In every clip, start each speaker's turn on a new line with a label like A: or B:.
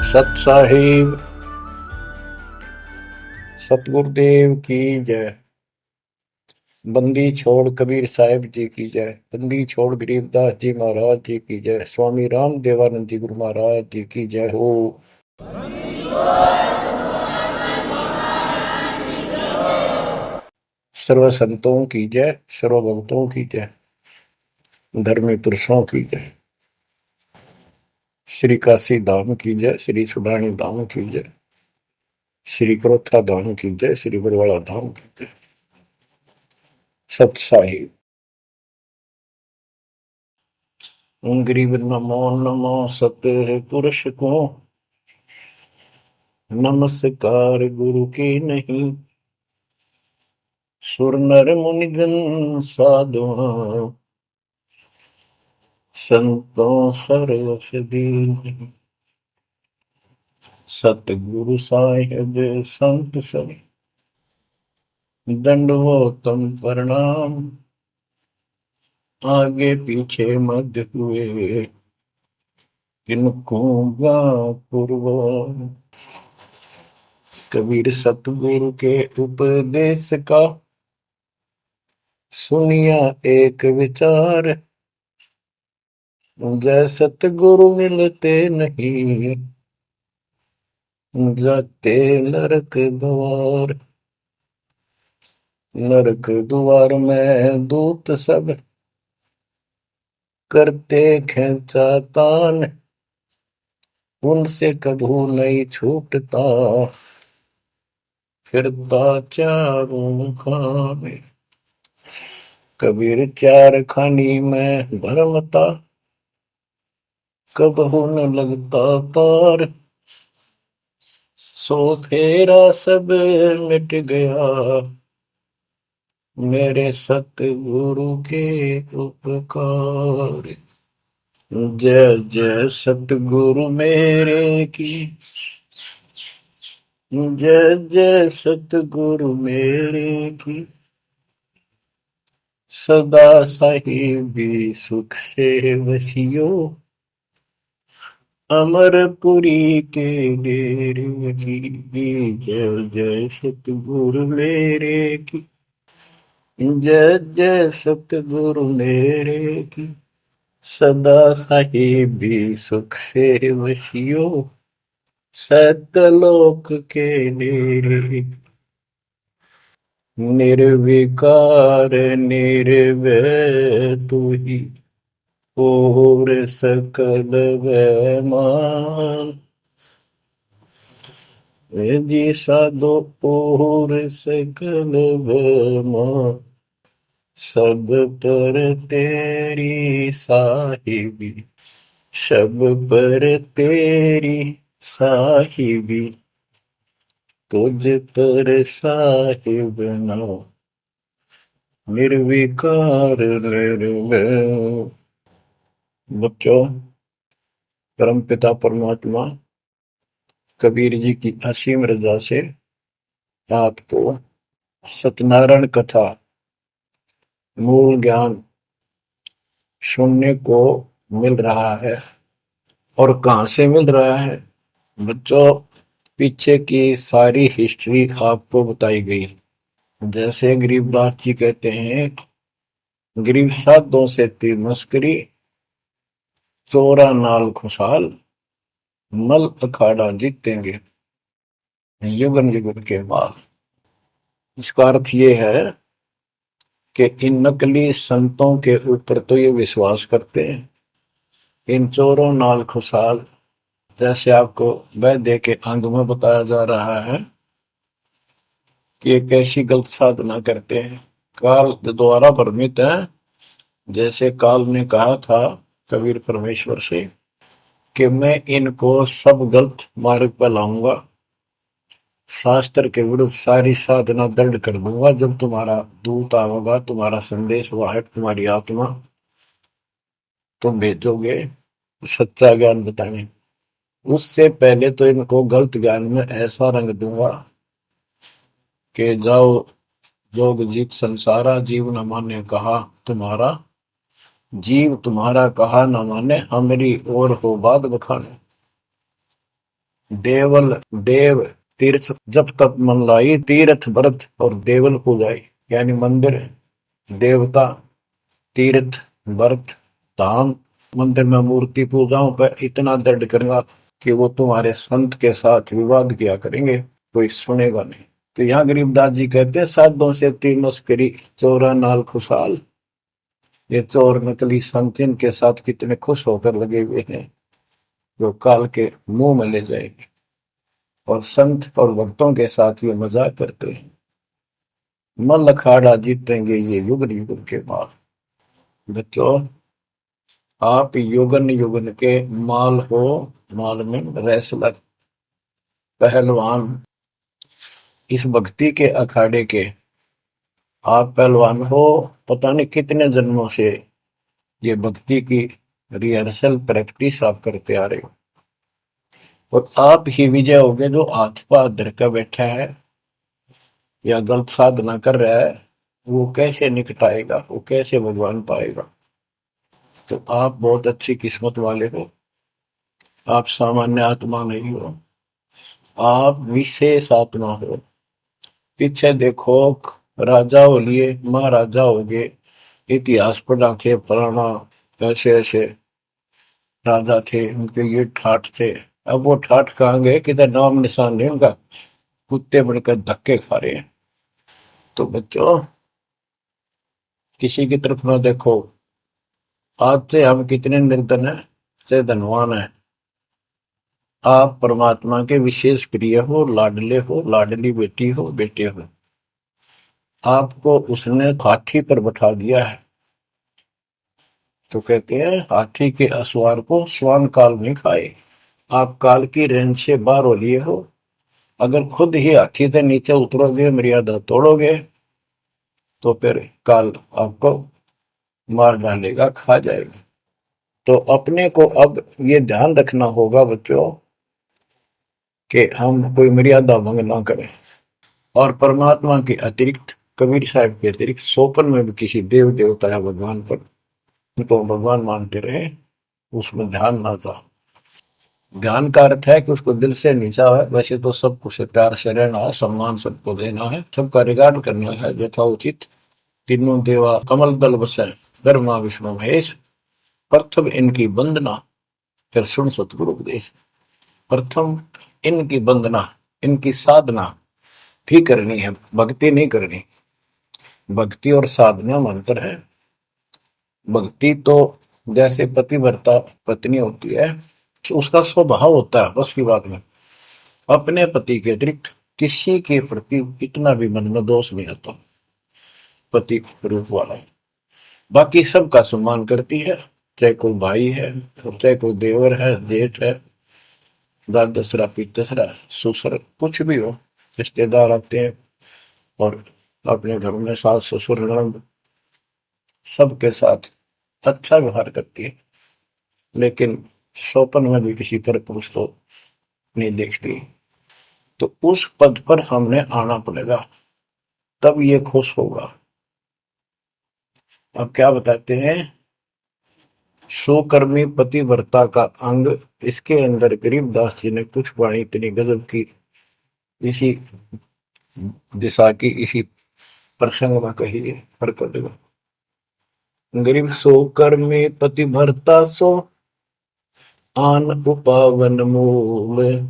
A: सत साहिब सतगुरुदेव की जय। बंदी छोड़ कबीर साहिब जी की जय। बंदी छोड़ गरीबदास जी महाराज जी की जय। स्वामी राम देवानंद जी गुरु महाराज जी की जय हो। सर्व संतों की जय, सर्व भक्तों की जय, धर्मी पुरुषों की जय। श्री काशी धाम की जय, श्री सुडानी धाम की जय, श्री क्रोथा धाम की जय, श्री बरवाड़ा धाम की जय। सत साहिब गरीब नमो नमो सत पुरुष को, नमस्कार गुरु की नहीं। सुर नर मुनिजन साधुआ, संतों सर्वस दीन। सतगुरु साहिब संत सब, दंडवतम प्रणाम। आगे पीछे मध्य हुए, किनको पूर्व। कबीर सतगुरु के उपदेश का, सुनिया एक विचार। जय सतगुरु मिलते नहीं, जाते नरक द्वार। नरक द्वार में दूत सब, करते खेचा तान। उनसे कभू नहीं छूटता, फिरता चारों खाने। कबीर चार खानी में भरमता, कबहू न लगता पार। सो फेरा सब मिट गया, मेरे सतगुरु के उपकार। जय जय सतगुरु मेरे की, जय जय सतगुरु मेरे की। सदा साहिबी सुख से वसियो, अमरपुरी के डेरे की। जय जय सतगुरु मेरे की, जय जय सतगुरु मेरे की। सदा साहिबी सुख से वसियो, सतलोक के डेरे। निर्विकार निर्भय तू ही, और सकल वैमान। जी साधो और सकल वैमान। सब पर तेरी साहिबी, सब पर तेरी साहिबी। तुझ पर साहिब नाम, निर्विकार निर्भय। बच्चों, परमपिता परमात्मा कबीर जी की असीम रजा से आपको सत्यनारायण कथा मूल ज्ञान सुनने को मिल रहा है। और कहाँ से मिल रहा है बच्चों? पीछे की सारी हिस्ट्री आपको बताई गई। जैसे गरीबदास जी कहते हैं, गरीब साधों से ती मस्करी, चोरा नाल खुशहाल, मल अखाड़ा जीतेंगे युगन युगन के बाद। इसका अर्थ ये है कि इन नकली संतों के ऊपर तो ये विश्वास करते हैं, इन चोरों नाल खुशहाल। जैसे आपको वैद्य के अंग में बताया जा रहा है कि एक ऐसी गलत साधना करते हैं, काल द्वारा भ्रमित है। जैसे काल ने कहा था कबीर परमेश्वर से कि मैं इनको सब गलत मार्ग पर लाऊंगा, शास्त्र के विरुद्ध सारी साधना दंड कर दूंगा। जब तुम्हारा दूत आवेगा, तुम्हारा संदेश वाहक, तुम्हारी आत्मा, तुम भेजोगे सच्चा ज्ञान बताने, उससे पहले तो इनको गलत ज्ञान में ऐसा रंग दूंगा कि जाओ जोग जीत संसारा, जीव न माने कहा तुम्हारा। जीव तुम्हारा कहा न माने, हमारी ओर हो बात बखाने। देवल देव तीर्थ जब तप मन लाई, तीर्थ व्रत और देवल पूजाई। यानी मंदिर, देवता, तीर्थ, व्रत, धाम। मंदिर में मूर्ति पूजाओं पर इतना दृढ़ करूंगा कि वो तुम्हारे संत के साथ विवाद किया करेंगे, कोई सुनेगा नहीं। तो यहाँ गरीबदास जी कहते हैं, साधों से तीन मस्करी, चोरा नाल खुशहाल। ये चोर नकली संत इनके साथ कितने खुश होकर लगे हुए हैं, जो काल के मुंह में ले जाएंगे। और संत और भक्तों के साथ ये मजाक करते हैं। मल अखाड़ा जीतेंगे ये युग युग के बाद। बच्चों, आप युगन युगन के माल हो, माल में रेसलर, पहलवान। इस भक्ति के अखाड़े के आप पहलवान हो। पता नहीं कितने जन्मों से ये भक्ति की रिहर्सल, प्रैक्टिस आप करते आ रहे हो। और आप ही विजय होगे जो हाथ पाथ धर कर बैठा है या गलत साधना कर रहा है, वो कैसे निकटाएगा, वो कैसे भगवान पाएगा। तो आप बहुत अच्छी किस्मत वाले हो। आप सामान्य आत्मा नहीं हो, आप विशेष आत्मा हो। पीछे देखो, राजा हो लिए, महाराजा हो गए, इतिहास पढ़ा थे, फलाना ऐसे ऐसे राजा थे, उनके ये ठाठ थे। अब वो ठाठ कहाँ गए, किधर नाम निशान नहीं उनका, कुत्ते बनकर धक्के खा रहे हैं। तो बच्चों, किसी की तरफ ना देखो। आज से हम कितने निर्धन है से धनवान है। आप परमात्मा के विशेष प्रिय हो, लाडले हो, लाडली बेटी हो, बेटे हो। आपको उसने हाथी पर बैठा दिया है। तो कहते हैं, हाथी के असवार को श्वान काल में खाए। आप काल की रेंज से बाहर हो लिए हो। अगर खुद ही हाथी से नीचे उतरोगे, मर्यादा तोड़ोगे, तो फिर काल आपको मार डालेगा, खा जाएगा। तो अपने को अब ये ध्यान रखना होगा बच्चों कि हम कोई मर्यादा भंग ना करें। और परमात्मा के अतिरिक्त, कबीर साहब के अतिरिक्त सोपन में भी किसी देव देवता या भगवान पर उनको भगवान मानते रहे, उसमें ध्यान ना था। ध्यान का अर्थ है कि उसको दिल से नीचा है। वैसे तो सबको से प्यार से रहना है, सम्मान सबको देना है, सबका रिगार्ड करना है यथाउचित। तीनों देवा कमल दल बसे, ब्रह्मा विष्णु महेश। प्रथम इनकी वंदना, फिर सुन सतगुरु उपदेश। प्रथम इनकी वंदना, इनकी साधना भी करनी है, भक्ति नहीं करनी। भक्ति और साधना में अंतर है। भक्ति तो जैसे पतिव्रता पत्नी होती है, उसका स्वभाव होता है, बस की बात नहीं। अपने पति के अतिरिक्त किसी के प्रति इतना भी मन में दोष नहीं आता। पति रूप वाला, बाकी सबका सम्मान करती है, चाहे कोई भाई है, चाहे कोई देवर है, जेठ है, दादसरा, पितसरा, ससुर, कुछ भी हो, रिश्तेदार आते हैं और अपने घर में सास ससुर ननद सबके साथ अच्छा व्यवहार करती है। लेकिन स्वपन में भी किसी पर पुरुष को नहीं देखती। तो उस पद पर हमने आना पड़ेगा, तब ये खुश होगा। अब क्या बताते हैं, सुकर्मी पतिव्रता का अंग। इसके अंदर गरीबदास जी ने कुछ वाणी इतनी गजब की, इसी दिशा की, इसी प्रसंग में कही है। गरीब सो कर्मी पतिव्रता सो आन उपावन मूल।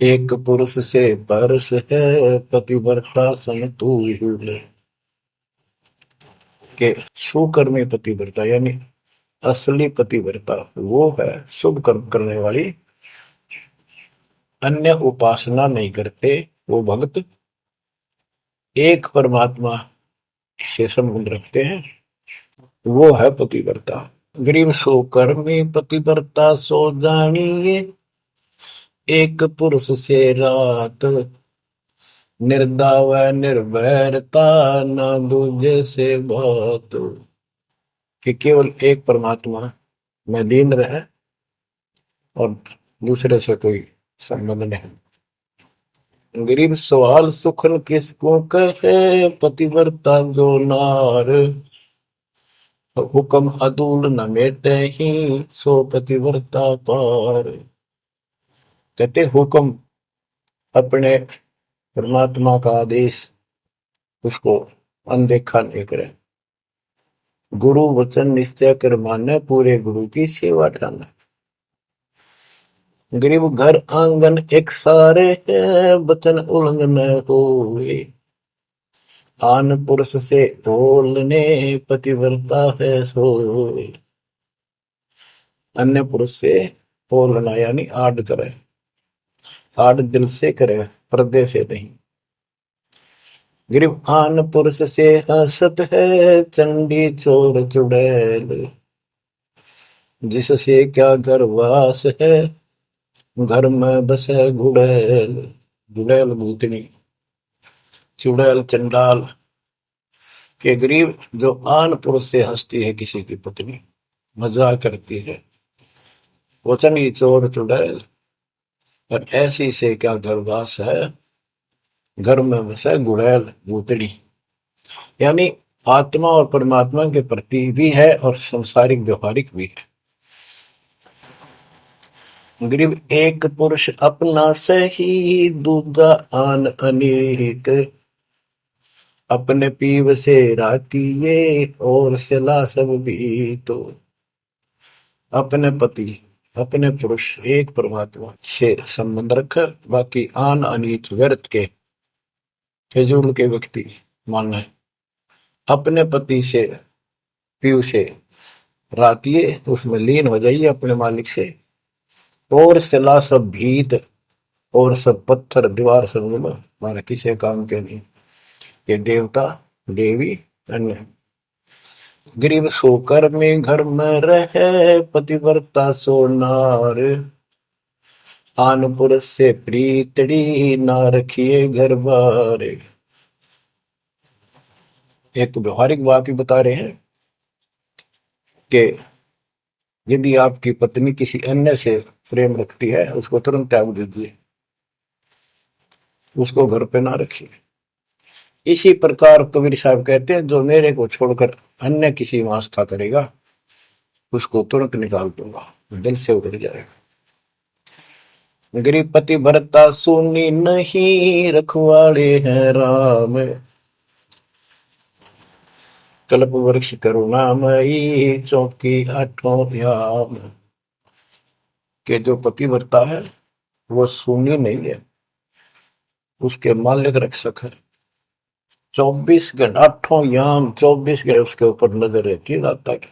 A: एक पुरुष से परस है पतिव्रता समतूल। के सुकर्मी पतिव्रता यानी असली पतिव्रता वो है शुभ कर्म करने वाली, अन्य उपासना नहीं करते वो भक्त, एक परमात्मा से संबंध रखते हैं, वो है पतिव्रता। गरीब सो कर्मी पतिव्रता सो जानिए, एक पुरुष से रात। निर्दाव निर्भरता न दूजे से बात। कि केवल एक परमात्मा में लीन रहे और दूसरे से कोई संबंध नहीं। गरीब सवाल सुखन किसको कहे, पतिव्रता जो नार। हुक्म अदूल न मेटे ही, सो पतिव्रता पार। कहते हुक्म अपने परमात्मा का आदेश उसको अनदेखा नहीं करे। गुरु वचन निश्चय कर माने, पूरे गुरु की सेवा ठाना। गरीब घर आंगन एक सारे है, वचन उल्लंघन होए। आन पुरुष से बोलने पतिव्रता है सोए। अन्य पुरुष से बोलना यानी आड़ करे, आड़ दिल से करे, पर्दे से नहीं। गरीब आन पुरुष से हंसत है, चंडी चोर चुड़ैल। जिससे क्या गर्वास है, घर में बसे गुड़ैल। गुड़ैल भूतनी, चुड़ैल चंडाल के गरीब जो आन पुरुष से हंसती है, किसी की पत्नी मजाक करती है, वचनी चोर चुड़ैल। और ऐसी से क्या गर्वास है, घर में बसे गुड़ैल भूतनी। यानी आत्मा और परमात्मा के प्रति भी है और संसारिक व्यवहारिक भी है। गरीब एक पुरुष अपना सही, दूजा आन अनेक। अपने पीव से रातिये, और सिला सब भी तो। अपने पति, अपने पुरुष एक परमात्मा से संबंध रखा, बाकी आन अनीत व्यर्थ के फिजूल के व्यक्ति मानना है। अपने पति से पीव से रातिये, उसमें लीन हो जाइए अपने मालिक से। और सिला सब भीत, और सब पत्थर दीवार सब माना किसी काम के नहीं। ये देवता देवी अन्य। गरीब सोकर में घर में रहे, पतिव्रता सोनार। आन पुरुष से प्रीतड़ी, ना रखिए घर बार। एक व्यवहारिक बात भी बता रहे हैं कि यदि आपकी पत्नी किसी अन्य से प्रेम रखती है, उसको तुरंत त्याग दीजिए, उसको घर पे ना रखिए। इसी प्रकार कबीर साहब कहते हैं, जो मेरे को छोड़कर अन्य किसी में आस्था करेगा, उसको तुरंत निकाल दूंगा, दिल से उतर जाएगा। गरीब पति भरता सुनी नहीं, रखवाड़े हैं राम। कल्प वृक्ष करुणामयी, चौकी आठों ध्यान। के जो पति भरता है वो सुनी नहीं है, उसके मालिक रक्षक है। 24 घंटे आठों याम, 24 घंटे उसके ऊपर नजर रहती है दाता की।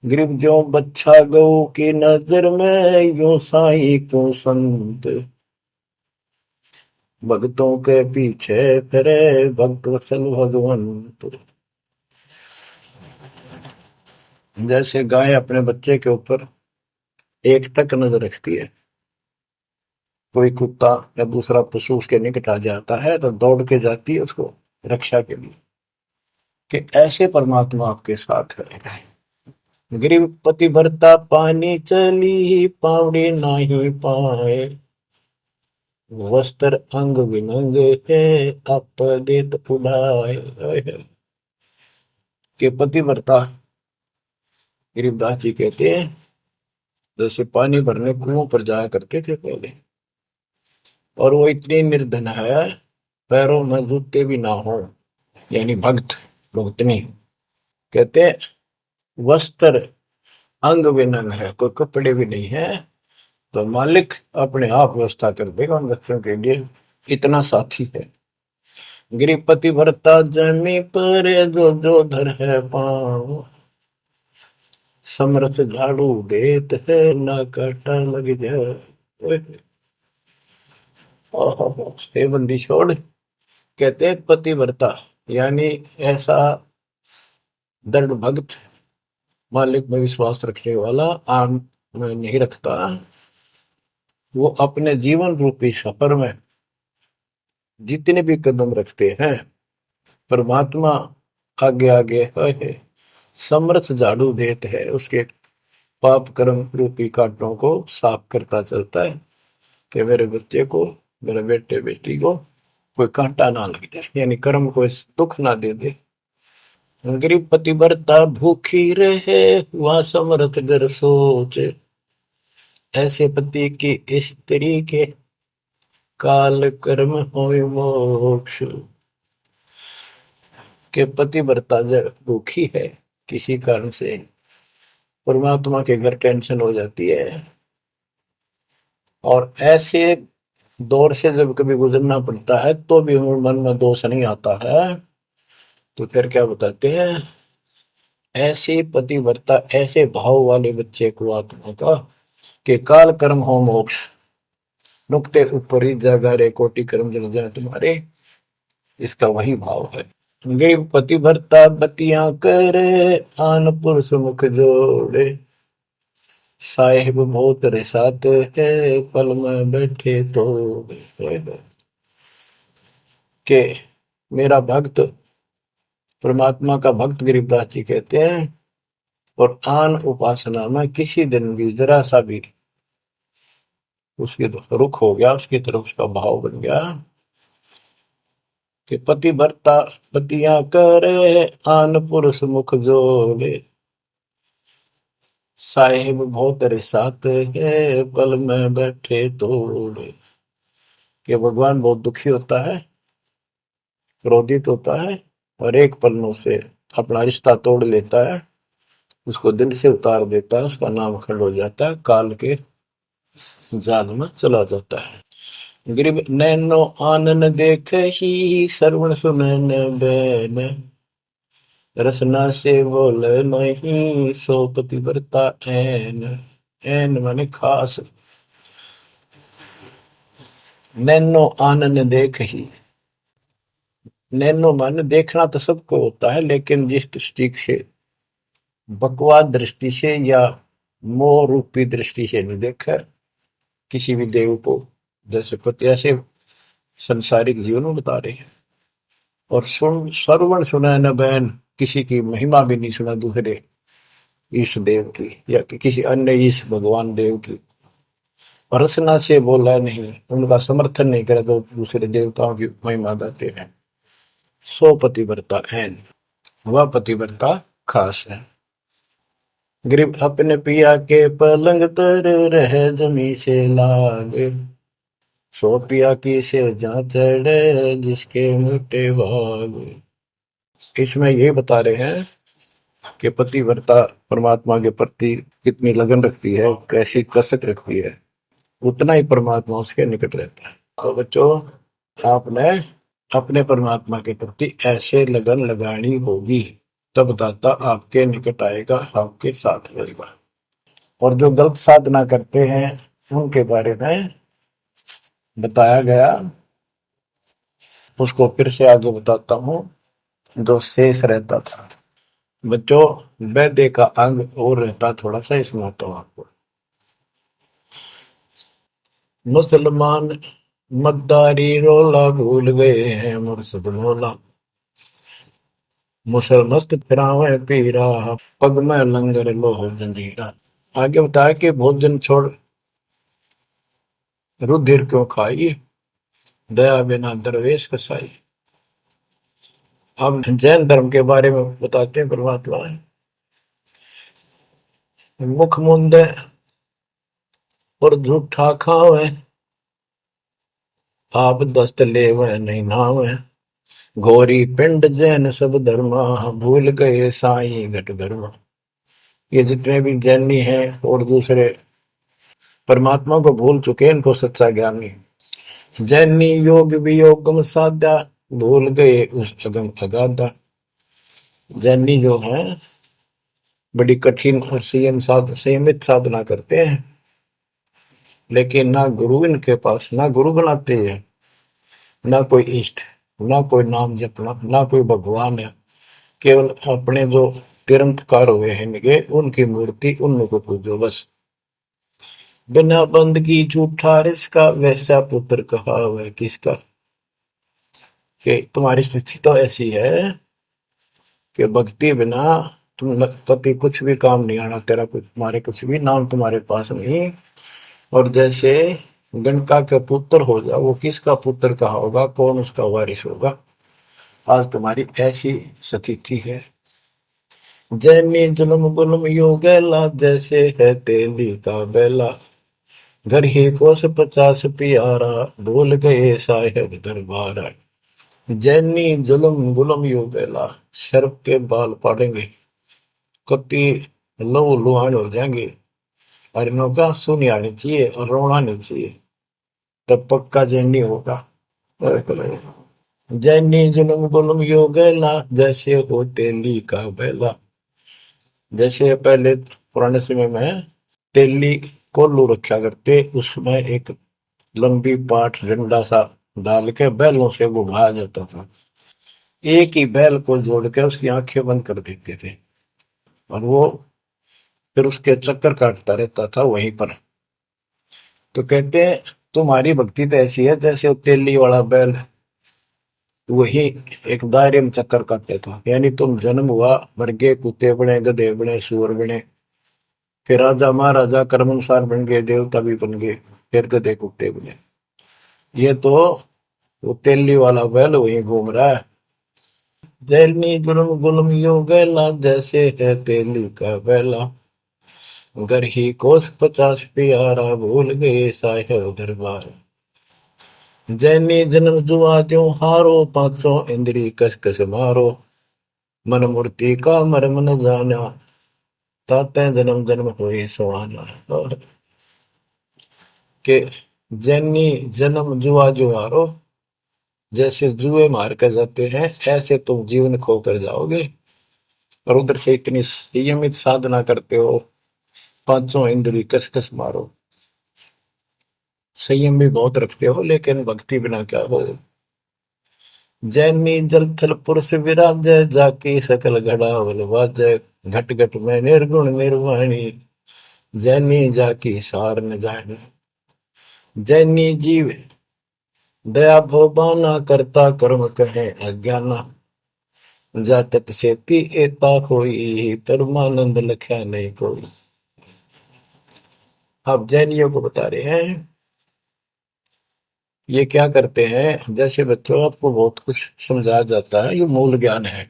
A: गरीब जो बच्चा गौ की नजर में, यूं साई को संत। भक्तों के पीछे फिरे, भक्त वत्सल भगवंत। जैसे गाय अपने बच्चे के ऊपर एक टक नजर रखती है, कोई कुत्ता या दूसरा पशु उसके निकट आ जाता है तो दौड़ के जाती है उसको रक्षा के लिए, कि ऐसे परमात्मा आपके साथ है। गरीब पति भरता पानी चली, पावड़ी नाही पाए। वस्त्र अंग विनंग है, आप देत उड़ाए। के पति भरता गरीबदास जी कहते हैं, जैसे पानी भरने कुओं पर जाया करते थे पहले, और वो इतनी निर्धन है, पैरों में जूते भी ना हो, यानी भक्त भक्तनी। कहते हैं वस्त्र अंग विनंग है, कोई कपड़े भी नहीं है, तो मालिक अपने आप व्यवस्था कर देगा उन बच्चों के लिए, इतना साथी है। गृहपति भरता जमी पर, जो जो धर है पाँव। समर्थ झाड़ू देत है, ना काटा लग जाए। हे बंदी छोड़, कहते पतिव्रता यानी ऐसा दृढ़ भक्त, मालिक में विश्वास रखने वाला, आम में नहीं रखता। वो अपने जीवन रूपी सफर में जितने भी कदम रखते हैं, परमात्मा आगे आगे है, समर्थ झाड़ू देते है, उसके पाप कर्म रूपी कांटों को साफ करता चलता है, कि मेरे बच्चे को, मेरे बेटे बेटी को कोई कांटा ना लग जाए, यानी कर्म को दुख ना दे दे। गरीब पतिव्रता भूखी रहे, वह समर्थ घर सोच। ऐसे पति की स्त्री के काल कर्म होय मोक्ष। के पतिव्रता जब दुखी है किसी कारण से, परमात्मा के घर टेंशन हो जाती है, और ऐसे दौर से जब कभी गुजरना पड़ता है तो भी मन में दोष नहीं आता है, तो फिर क्या बताते हैं, ऐसे पतिव्रता ऐसे भाव वाले बच्चे को आत्मा का कि काल कर्म हो मोक्ष, नुक्ते ऊपर ही जागा रे कोटि कर्म जल जाए तुम्हारे, इसका वही भाव है। गरीब पतिव्रता बतियां करे, आन पुरुष मुख जोड़े, साहेब बहुत रसात है, पल में बैठे तो के मेरा भक्त, परमात्मा का भक्त गरीबदास जी कहते हैं, और आन उपासना में किसी दिन भी जरा सा भी उसके रुख हो गया, उसकी तरफ उसका भाव बन गया कि पतिव्रता पतियां करे, आन पुरुष मुख जोड़े, साहेब बहुत रसात है, पल में बैठे तोड़े। कि भगवान बहुत दुखी होता है, क्रोधित होता है, और एक पल में उसे अपना रिश्ता तोड़ लेता है, उसको दिल से उतार देता है, उसका नाम खंड हो जाता है, काल के जाल में चला जाता है। गरीब नैनो आनन देख ही, श्रवण सुनन बैन, रसना से बोल नहीं, सो पतिव्रता ऐन। ऐन माने खास, नैनो आनन देख ही, नैनो माने देखना तो सबको होता है, लेकिन जिस दृष्टि से, बकवाद दृष्टि से या मोह रूपी दृष्टि से नहीं देखा किसी भी देव को, जैसे पति ऐसे संसारिक जीवन में बता रहे हैं। और सुन श्रवण सुना न बैन, किसी की महिमा भी नहीं सुना दूसरे ईश देव की या किसी अन्य ईश भगवान देव की, और रसना से बोला नहीं, उनका समर्थन नहीं करे तो दूसरे देवताओं की महिमा गाते हैं। सो पतिव्रता ऐन, वह पतिव्रता खास है। गरीब अपने पिया के पलंग तर रह जमी से लागे, सो पिया की से जहाँ चढ़े, जिसके मोटे भाग। इसमें ये बता रहे हैं कि पतिव्रता परमात्मा के प्रति कितनी लगन रखती है, कैसी कसक रखती है, उतना ही परमात्मा उसके निकट रहता है। तो बच्चों, आपने अपने परमात्मा के प्रति ऐसे लगन लगानी होगी, तब दाता आपके निकट आएगा, आपके साथ रहेगा। और जो गलत साधना करते हैं उनके बारे में बताया गया, उसको फिर से आगे बताता हूँ। जो शेष रहता था बच्चों, वैद्य का अंग और रहता थोड़ा सा, इसमें आता हूँ आपको। मुसलमान मद्दारी रोला भूल गए हैं मुर्शद मौला, मुसलमस्त फिरावे पीरा, पग में लंगर लोह जंजीरा। आगे बताया कि भोजन छोड़ रुधिर क्यों खाई, दया बिना दरवेश कसाई। अब जैन धर्म के बारे में बताते हैं परमात्मा, मुख मुंदे और झूठा खावे, आप दस्त लेवे नहीं नावे, घोरी पिंड जैन सब धर्मा, भूल गए साई घट धर्मा। ये जितने भी जैनी हैं और दूसरे परमात्मा को भूल चुके, इनको सच्चा ज्ञान नहीं। जैनी योग वियोगम साधा, भूल गए उस अगम अगाधा। जैनी जो है बड़ी कठिन और संयमित साधना करते हैं, लेकिन ना गुरु इनके पास, ना गुरु बनाते हैं, ना कोई इष्ट, ना कोई नाम जपना, ना कोई भगवान है। केवल अपने जो तिरंतकार हुए हैं इनके, उनकी मूर्ति, उनको पूजो बस। बिना बंदगी झूठा रिसका, वैसा पुत्र कहा वह किसका। कि तुम्हारी स्थिति तो ऐसी है कि भक्ति बिना तुम कभी कुछ भी काम नहीं आना, तेरा कुछ, तुम्हारे कुछ भी नाम तुम्हारे पास नहीं। और जैसे गणका का पुत्र हो जा, वो किसका पुत्र कहा होगा, कौन उसका वारिस होगा। आज तुम्हारी ऐसी स्थिति है। जैनी जुल्म गुल्म योगेला, जैसे है तेली का बेला, घर ही कोस 50 प्यारा, भूल गए साहेब दरबारा। जैनी जुलम गुलम यो बेला, शर्फ के बाल पाड़ेंगे, कति लहू लुहान हो जाएंगे। और इनका सुनी आनी चाहिए और रोना नहीं चाहिए, तब पक्का जैनी होगा। जैनी जुलम गुलम यो गैला, जैसे हो तेली का बेला। जैसे पहले पुराने समय में तेली कोल्लू रखा करते, उसमें एक लंबी पाठ डंडा सा डाल के बैलों से घुमाया जाता था। एक ही बैल को जोड़ के उसकी आंखें बंद कर देते थे और वो फिर उसके चक्कर काटता रहता था वहीं पर। तो कहते हैं तुम्हारी भक्ति तो ऐसी है जैसे वो तेली वाला बैल वही एक दायरे में चक्कर काटते था। यानी तुम जन्म हुआ, मर गए, कुत्ते बने, गधे बने, सुअर बने, फिर राजा महाराजा कर्मानुसार बन गए, देवता भी बन गए, फिर गधे कुत्ते बने। ये तो वो तेली वाला बैल वही घूम रहा है। जैनी जुलम गुलम यो गैला, जैसे है तेली का बैला। घर ही कोस 50 प्यारा, भूल गए साहेब दरबार। जैनी जन्म जुआ त्यों हारो, पांचों इंद्री कस कस मारो। मन मूर्ति का मर्म न जाना, ताते जन्म जन्म हुए सुहाना। और के जैनी जन्म जुआ जो हारो, जैसे जुए मार कर जाते हैं ऐसे तुम जीवन खो कर जाओगे। और उधर से इतनी संयमित साधना करते हो, पांचों इंद्री कस कस मारो, संयम भी बहुत रखते हो, लेकिन भक्ति बिना क्या हो। जैनी जल थल पुरुष विराजय, जाकी सकल घड़ावल वाजय। घट घट में निर्गुण निर्वाणी, जैनी जाकी सार न जानी। जैनी जीव दया भोबाना, करता कर्म कहे अज्ञाना। जातत सेती एता कोई, परमानंद लख्या नहीं कोई। अब जैनियों को बता रहे हैं ये क्या करते हैं। जैसे बच्चों आपको बहुत कुछ समझाया जाता है, ये मूल ज्ञान है,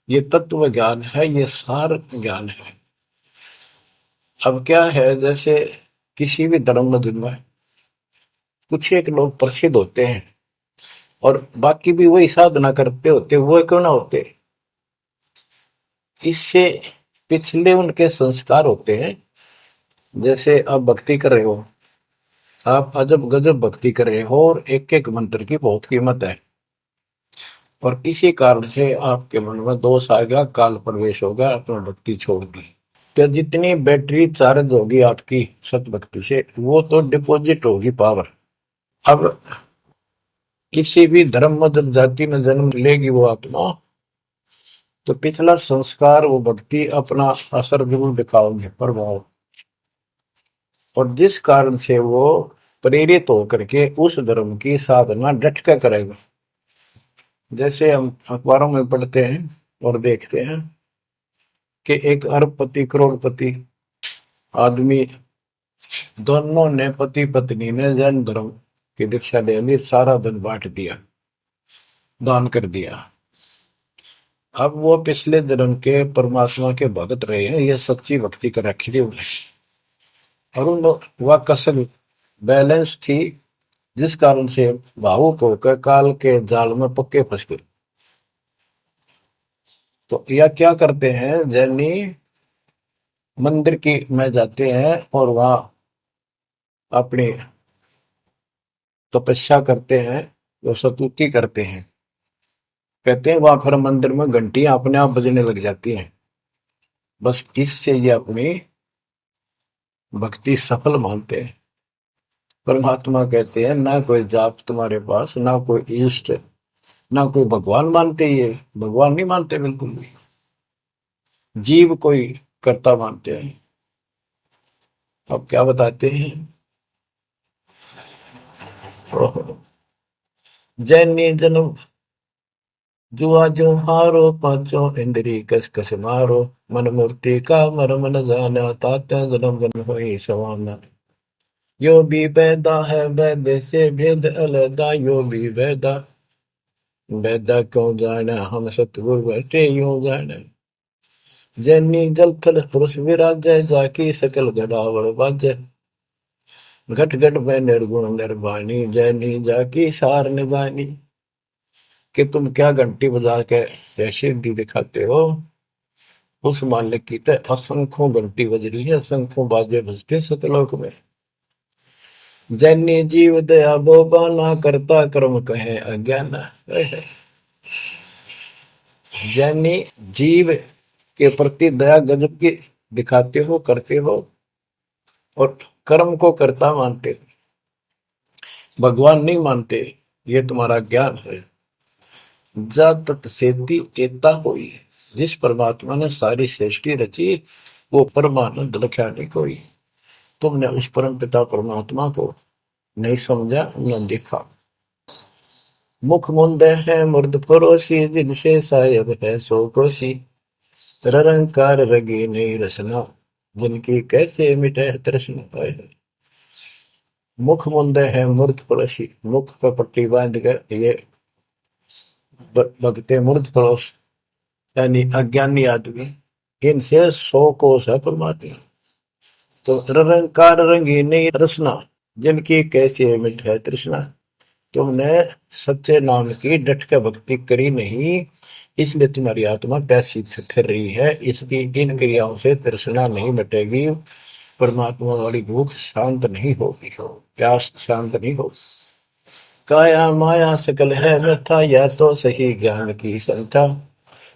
A: ये तत्व ज्ञान है, ये सार ज्ञान है। अब क्या है, जैसे किसी भी धर्म मत में कुछ एक लोग प्रसिद्ध होते हैं और बाकी भी वही साधना करते होते, वो क्यों ना होते, इससे पिछले उनके संस्कार होते हैं। जैसे आप भक्ति कर रहे हो, आप अजब गजब भक्ति कर रहे हो और एक एक मंत्र की बहुत कीमत है, और किसी कारण से आपके मन में दोष आ गया, काल प्रवेश होगा, अपना भक्ति छोड़ दी, तो जितनी बैटरी चार्ज होगी आपकी सत भक्ति से वो तो डिपॉजिट होगी पावर। अब किसी भी धर्म मत जाति में जन्म लेगी वो आत्मा, तो पिछला संस्कार वो भक्ति अपना असर जरूर दिखाओगे, प्रभाव। और जिस कारण से वो प्रेरित होकर के उस धर्म की साधना डट कर करेगा। जैसे हम अखबारों में पढ़ते हैं और देखते हैं कि एक अरबपति करोड़पति आदमी, दोनों ने पति पत्नी ने जैन धर्म की दीक्षा ले ली, सारा धन बांट दिया, दान कर दिया। अब वो पिछले जन्म के परमात्मा के भगत रहे हैं, ये सच्ची भक्ति कर रखी थी उन्हें, और उन वह कसर बैलेंस थी, जिस कारण से भावुक होकर काल के जाल में पक्के फंस गए। तो यह क्या करते हैं, जैनी मंदिर की में जाते हैं और वहां अपनी तपस्या करते हैं, जो स्तुति करते हैं। कहते हैं वहां फिर मंदिर में घंटियां अपने आप बजने लग जाती हैं। बस इससे ये अपनी भक्ति सफल मानते हैं। परमात्मा कहते हैं ना कोई जाप तुम्हारे पास, ना कोई इष्ट, ना कोई भगवान मानते, ये भगवान नहीं मानते बिल्कुल भी, जीव कोई कर्ता मानते हैं। अब क्या बताते हैं, जैनी जन्म जुआ जो हारो, पांचों इंद्री कस कस मारो। मन मूर्ति का मर्म न जाना, ताते जन्म जन्म होई सवाना। यो भी पैदा है वैद्य से भेद अलगा, यो भी वैदा वैदा क्यों जाना, हम सतगुरु बैठे यूं जाना। जैनी जल थल पुरुष विराजय, जाकी सकल गड़ावड़ बाजय। घट घट में निर्गुण निर्वाणी, जैनी जाकी सार निभानी। कि तुम क्या घंटी बजा के जैसे दी दिखाते हो, उस मालिक की तो असंख्यों घंटी बज रही है, असंख्यों बाजे बजते सतलोक में। जैनी जीव दया बोबाना, करता कर्म कहे अज्ञान। जैनी जीव के प्रति दया गजब की दिखाते हो, करते हो, और कर्म को कर्ता मानते हो, भगवान नहीं मानते। ये तुम्हारा ज्ञान है। जा तत्सेती एता होई, जिस परमात्मा ने सारी सृष्टि रची, वो परमानंद लख्या नहीं कोई। तुमने उस परम पिता परमात्मा को नहीं समझा, न देखा। मुख मुंदे है मुर्द परोसी, जिनसे सायब है सो कोसी। निरंकार रगी नहीं रसना, जिनकी कैसे मिटे तृष्णा पाए। मुख मुंदे है मूर्ध पड़ोसी, मुख पर पट्टी बांध कर ये भगते मूर्ध पड़ोस, यानी अज्ञानी आदमी, इनसे 100 कोस है परमात्मा। तो निरंकार रंगी नहीं रसना, जिनकी कैसे मिट है तृष्णा। तुमने सच्चे नाम की डट के भक्ति करी नहीं, इसलिए तुम्हारी आत्मा पैसी फिर रही है। इसकी इन क्रियाओं से तृष्णा नहीं मिटेगी, परमात्मा वाली भूख शांत नहीं होगी, प्यास शांत नहीं होगी। काया माया सकल है व्यथा, यह तो सही ज्ञान की संथा।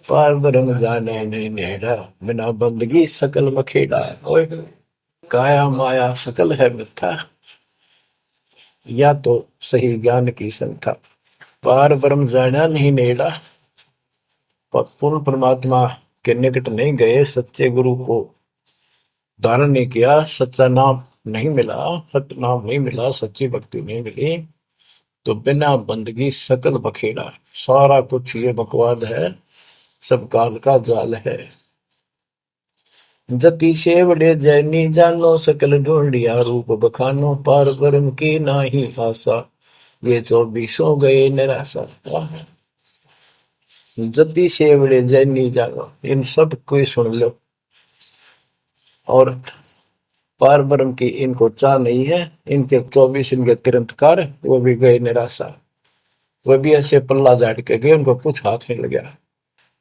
A: पार ब्रह्म जाने नहीं नेड़ा, बिना बंदगी सकल मखेड़ा। काया माया सकल है मिथ्या, या तो सही ज्ञान की संथा। पार ब्रह्म जाना नहीं नेड़ा, पूर्ण परमात्मा के निकट नहीं गए, सच्चे गुरु को धारण नहीं किया, सच्चा नाम नहीं मिला, सत्य नाम नहीं मिला, सच्ची भक्ति नहीं मिली, तो बिना बंदगी सकल बखेड़ा। सारा कुछ ये बकवाद है, सब काल का जाल है। जति सेवड़े जैनी जानो, सकल ढूंढिया रूप बखानो। पार ब्रह्म की नाही आशा, ये 24 गए निराशा। जति सेवड़े जैनी जानो, इन सब को सुन लो। और पार ब्रह्म की इनको चाह नहीं है, इनके 24 इनके तिरंतकार, वो भी गए निराशा। वो भी ऐसे पल्ला झाड़ के गए, उनको कुछ हाथ नहीं लगा।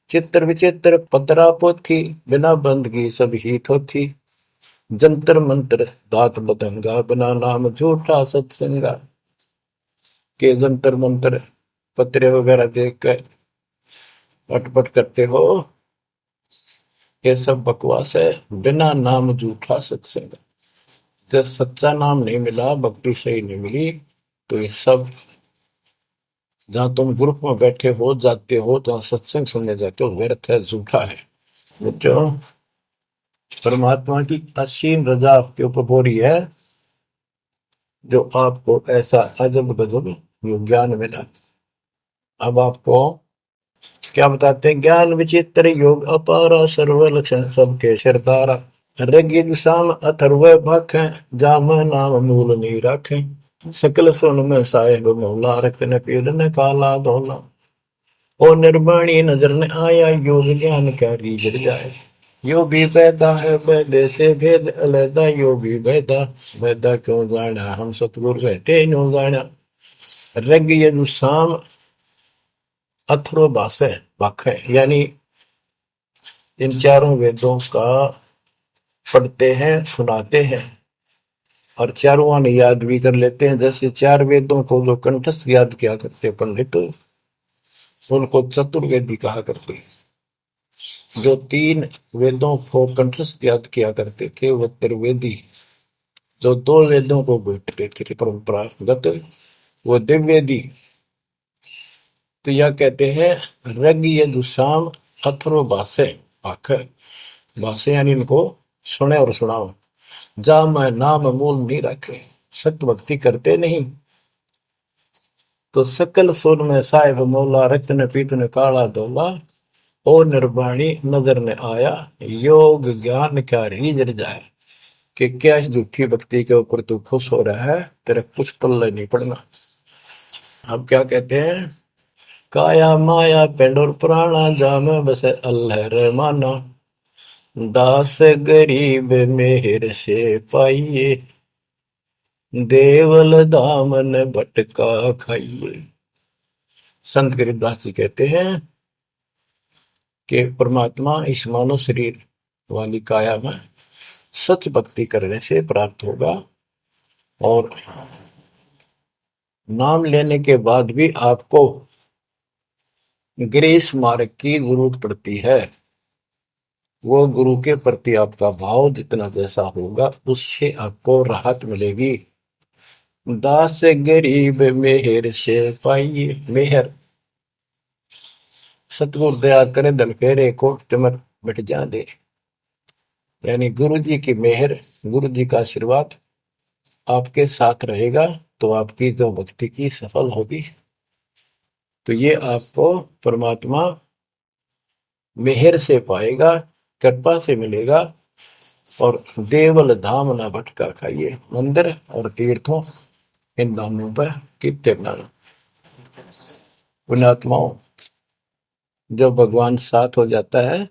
A: चित्र विचित्र पतरा पोथी, बिना बंदगी सब ही थोथी। जंतर मंत्र दात बदंगा, बिना नाम झूठा सत्संगा। के जंतर मंत्र पत्रे वगैरह देख कर अटपट करते हो, ये सब बकवास है। बिना नाम झूठा सत्संग, जब सच्चा नाम नहीं मिला, भक्ति सही नहीं मिली, तो ये सब, जहां तुम ग्रुप में बैठे हो, जाते हो, जहां सत्संग सुनने जाते हो, व्यर्थ है, झूठा है। बच्चों, परमात्मा की असीम रजा आपके ऊपर हो रही है, जो आपको ऐसा अजब गजब ज्ञान मिला। अब आपको क्या बताते हैं? ज्ञान विचित्र योग अपारा, सर्व लक्षण सबके सरदारा। ऋग्वेद साम अथर्व भाखें, जाम नाम मूल नहीं राखें। सकल सुन में साहेब मौला, रक्त न पीड़ न काला धोला। ओ निर्वाणी नजर न आया, योग ज्ञान क्या रीझ जाए। यो भी वैदा है वैदे से भेद अलैदा, यो भी वैदा वैदा क्यों जाना, हम सतगुरु बैठे नो जाना। ऋग्वेद साम अथर्व भाखे, यानी इन चारों वेदों का पढ़ते हैं, सुनाते हैं, और चारों आने याद भी कर लेते हैं। जैसे 4 वेदों को जो कंठस्थ याद किया करते पंडित, उनको चतुर्वेदी कहा करते हैं। जो 3 वेदों को कंठस्थ याद किया करते थे वो त्रिवेदी। जो 2 वेदों को बैठते थे परंपरागत, वो दिव्यवेदी। तो यह कहते हैं ऋग्वेद साम अथर्व भाषे, भाषे यानी इनको सुने और सुनाओ। जा मैं नाम मूल नहीं रखे, सत्य भक्ति करते नहीं, तो सकल सुर में साहिब मौला, रत्न पीतन काला धोला। ओ निर्वाणी नजर ने आया, योग ज्ञान क्या रीझ जाए। कि क्या इस झूठी भक्ति के ऊपर तू खुश हो रहा है, तेरा कुछ पल्ले नहीं पड़ना। अब क्या कहते हैं? काया माया पेंड और पुराना, जाम बस अल्लाह रहमाना। दास गरीब मेहर से पाइए, देवल दामन भटका खाइए। संत गरीबदास जी कहते हैं कि परमात्मा इस मानव शरीर वाली काया में सच भक्ति करने से प्राप्त होगा, और नाम लेने के बाद भी आपको ग्रेस मार्ग की जरूरत पड़ती है। वो गुरु के प्रति आपका भाव जितना जैसा होगा उससे आपको राहत मिलेगी। दास गरीब मेहर से पाइए। मेहर सतगुरु दया करे धन फेरे कोट तिमर मिट जा दे, यानी गुरु जी की मेहर, गुरु जी का आशीर्वाद आपके साथ रहेगा तो आपकी जो भक्ति की सफल होगी। तो ये आपको परमात्मा मेहर से पाएगा, कृपा से मिलेगा। और देवल धाम ना भटका खाइए। मंदिर और तीर्थों इन धामों पर कितने पुण्यात्माओं, जब भगवान साथ हो जाता है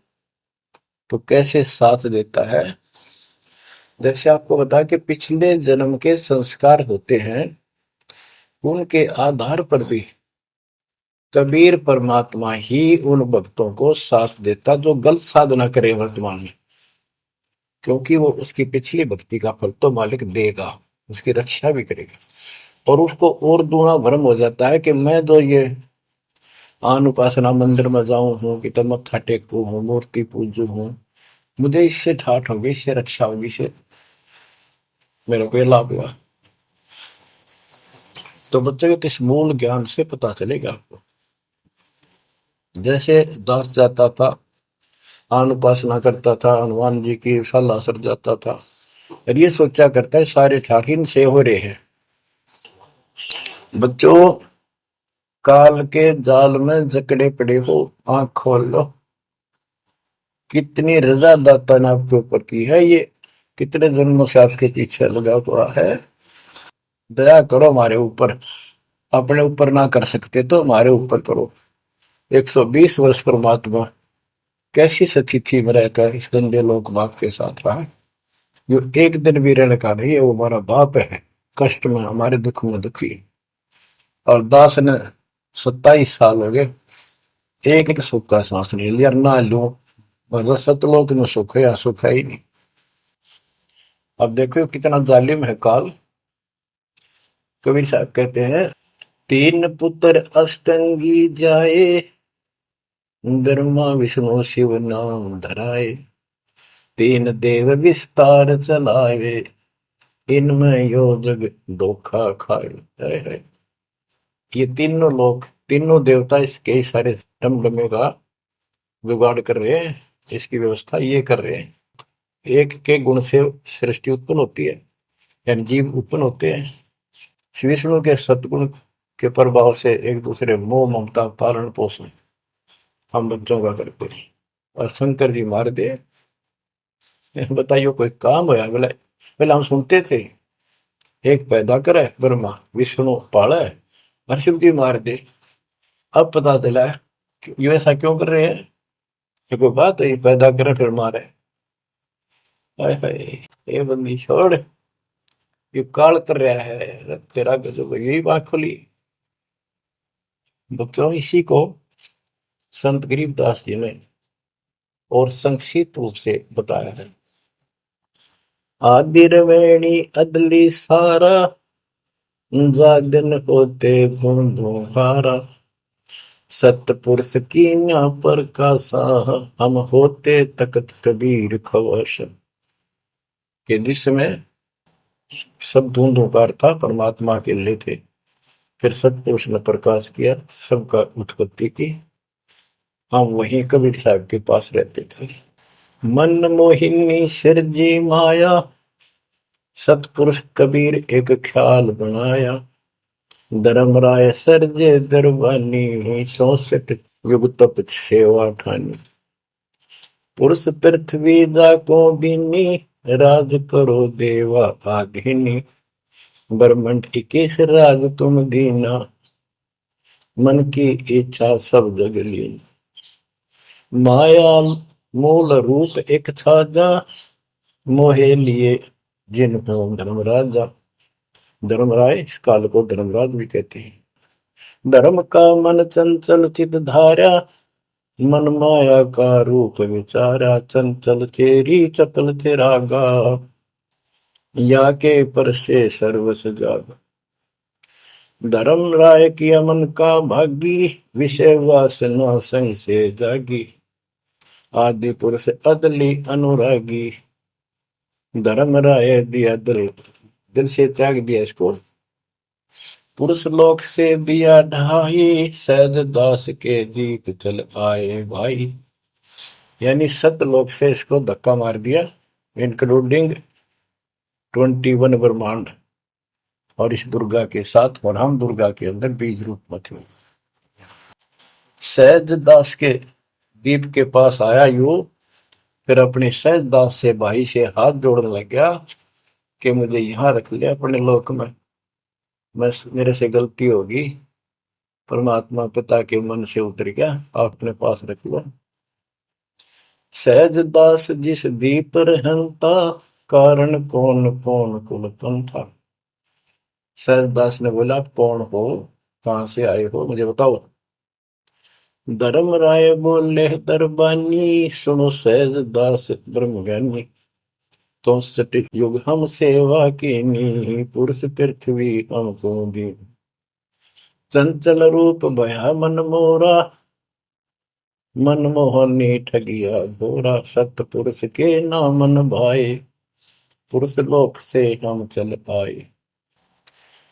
A: तो कैसे साथ देता है। जैसे आपको बता कि पिछले जन्म के संस्कार होते हैं, उनके आधार पर भी कबीर परमात्मा ही उन भक्तों को साथ देता जो गलत साधना करे वर्तमान में, क्योंकि वो उसकी पिछली भक्ति का फल तो मालिक देगा, उसकी रक्षा भी करेगा। और उसको और दूना भ्रम हो जाता है कि मैं तो ये आन उपासना मंदिर में जाऊं हूँ कि तब मत्था टेकू हूँ, मूर्ति पूजू हूँ, मुझे इससे ठाठ होगी, इससे रक्षा होगी, इससे मेरे को ये लाभ हुआ। तो बच्चों के इस मूल ज्ञान से पता चलेगा आपको। जैसे दास जाता था, आन उपासना करता था, हनुमान जी की शाला सर जाता था, और ये सोचा करता है सारे ठाठ इनसे हो रहे हैं। बच्चों, काल के जाल में जकड़े पड़े हो, आंख खोल लो। कितनी रजा दाता ने आपके ऊपर की है, ये कितने जन्मों से आपके पीछे लगा हुआ है। दया करो हमारे ऊपर, अपने ऊपर ना कर सकते तो हमारे ऊपर करो। 120 वर्ष परमात्मा कैसी स्थिति में रहकर इस गंदे लोक बाप के साथ रहा, जो एक दिन भी रहने का नहीं है, वो हमारा बाप है, कष्ट में हमारे दुख में दुखी। और दास ने 27 साल हो गए, एक एक सुख का सांस नहीं लिया, ना लो, मतलब सतलोक में सुख है या सुख है ही नहीं। अब देखो कितना जालिम है काल। कबीर साहब कहते हैं, तीन पुत्र अष्टंगी जाए, ब्रह्मा विष्णु शिव नाम धराए, तीन देव विस्तार चलावे, इनमें यो जग धोखा खाए है। ये तीनों लोग, तीनों देवता इसके सारे डमडमे का जुगाड़ कर रहे हैं, इसकी व्यवस्था ये कर रहे हैं। एक के गुण से सृष्टि उत्पन्न होती है, यानी जीव उत्पन्न होते हैं। श्री विष्णु के सतगुण के प्रभाव से एक दूसरे मोह ममता पालन पोषण हम बच्चों का करते हैं। और शंकर जी मार दे, बताइए कोई काम होया। बोले पहले हम सुनते थे एक पैदा करे ब्रह्मा, विष्णु पाले, और शिव जी मार दे। अब पता चला ये ऐसा क्यों कर रहे हैं, ये कोई बात है, पैदा करे फिर मारे। हाय हाय, ये बंदी छोड़, ये काल कर रहा है तेरा गजब, यही बात खुली। बच्चों, इसी को संत गरीबदास जी ने और संक्षिप्त रूप से बताया है। आदिर्वेणी अदली सारा, जागन होते भूंधुहारा, सतपुरुष की ना पर का साह, हम होते तकत कबीर खवश। के जिसमें सब धुंधुकार था, परमात्मा के लिए थे। फिर सतपुरुष ने प्रकाश किया, सबका उत्पत्ति की। हम वहीं कबीर साहब के पास रहते थे। मन मोहिनी सिरजी माया, सतपुरुष कबीर एक ख्याल बनाया, धर्मराय सरजे दरबानी, 64 युग तप सेवा ठानी, पुरुष पृथ्वी जाको दीनी, राज करो देवा आघिनी, ब्रह्मंड 21 राज तुम दीना, मन की इच्छा सब जग लीन, माया मूल रूप एक छाजा, मोहे लिए जिन हो धर्म राजा। धर्मराय, इस काल को धर्मराज भी कहते हैं। धर्म का मन चंचल चित धारा, मन माया का रूप विचारा, चंचल तेरी चपल तेरा गा, या के पर से सर्वस जागा। धर्म राय किया मन का भागी, विषय वासना संग से जागी, आदि पुरुष अदली अनुरागी। धर्म राय दिया दिल, दिल से त्याग दिया इसको, पुरुष लोक से दिया ढाई, सहज दास के दीप चल आए भाई। यानी सतलोक से इसको धक्का मार दिया, इंक्लूडिंग 21 ब्रह्मांड, और इस दुर्गा के साथ, और हम दुर्गा के अंदर बीज रूप में थे। सहज दास के दीप के पास आया यू, फिर अपने सहज दास से भाई से हाथ जोड़ने लग गया कि मुझे यहां रख लिया अपने लोक में, मैं मेरे से गलती होगी, परमात्मा पिता के मन से उतर गया, आप अपने पास रख लो। सहज दास जिस दीप रहता, कारण कौन कौन कुल पंथा। सहज दास ने बोला, आप कौन हो, कहां से आए हो, मुझे बताओ। धर्म राय बोले दरबानी, सुनो सहज दास ब्रह्म ज्ञानी। तो सटिक युग हम सेवा की नी, पुरुष पृथ्वी हमको दी। चंचल रूप भया मन मोरा, मन मोहनी ठगिया घोरा। सतपुरुष के नामन भाए, पुरुष लोक से हम चल आए।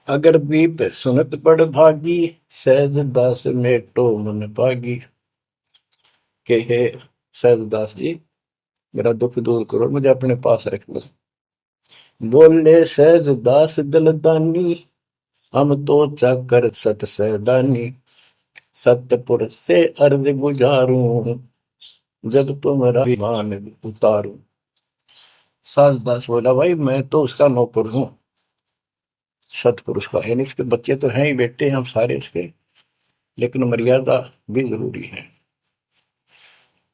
A: अगर बीप सुनत बड़ भागी, सहज दास मेटो मन पागी। के हे सहज दास जी, मेरा दुख दूर करो, मुझे अपने पास रख लो। बोले सहज दास दलदानी, हम तो चाकर सत सहदानी। सतपुरुष से अर्ज गुजारूं, जब तुम्हारा विमान उतारूं। सहज दास बोला, भाई मैं तो उसका नौकर हूं, सतपुरुष का, यानी उसके बच्चे तो हैं ही, बेटे हम सारे उसके, लेकिन मर्यादा भी जरूरी है।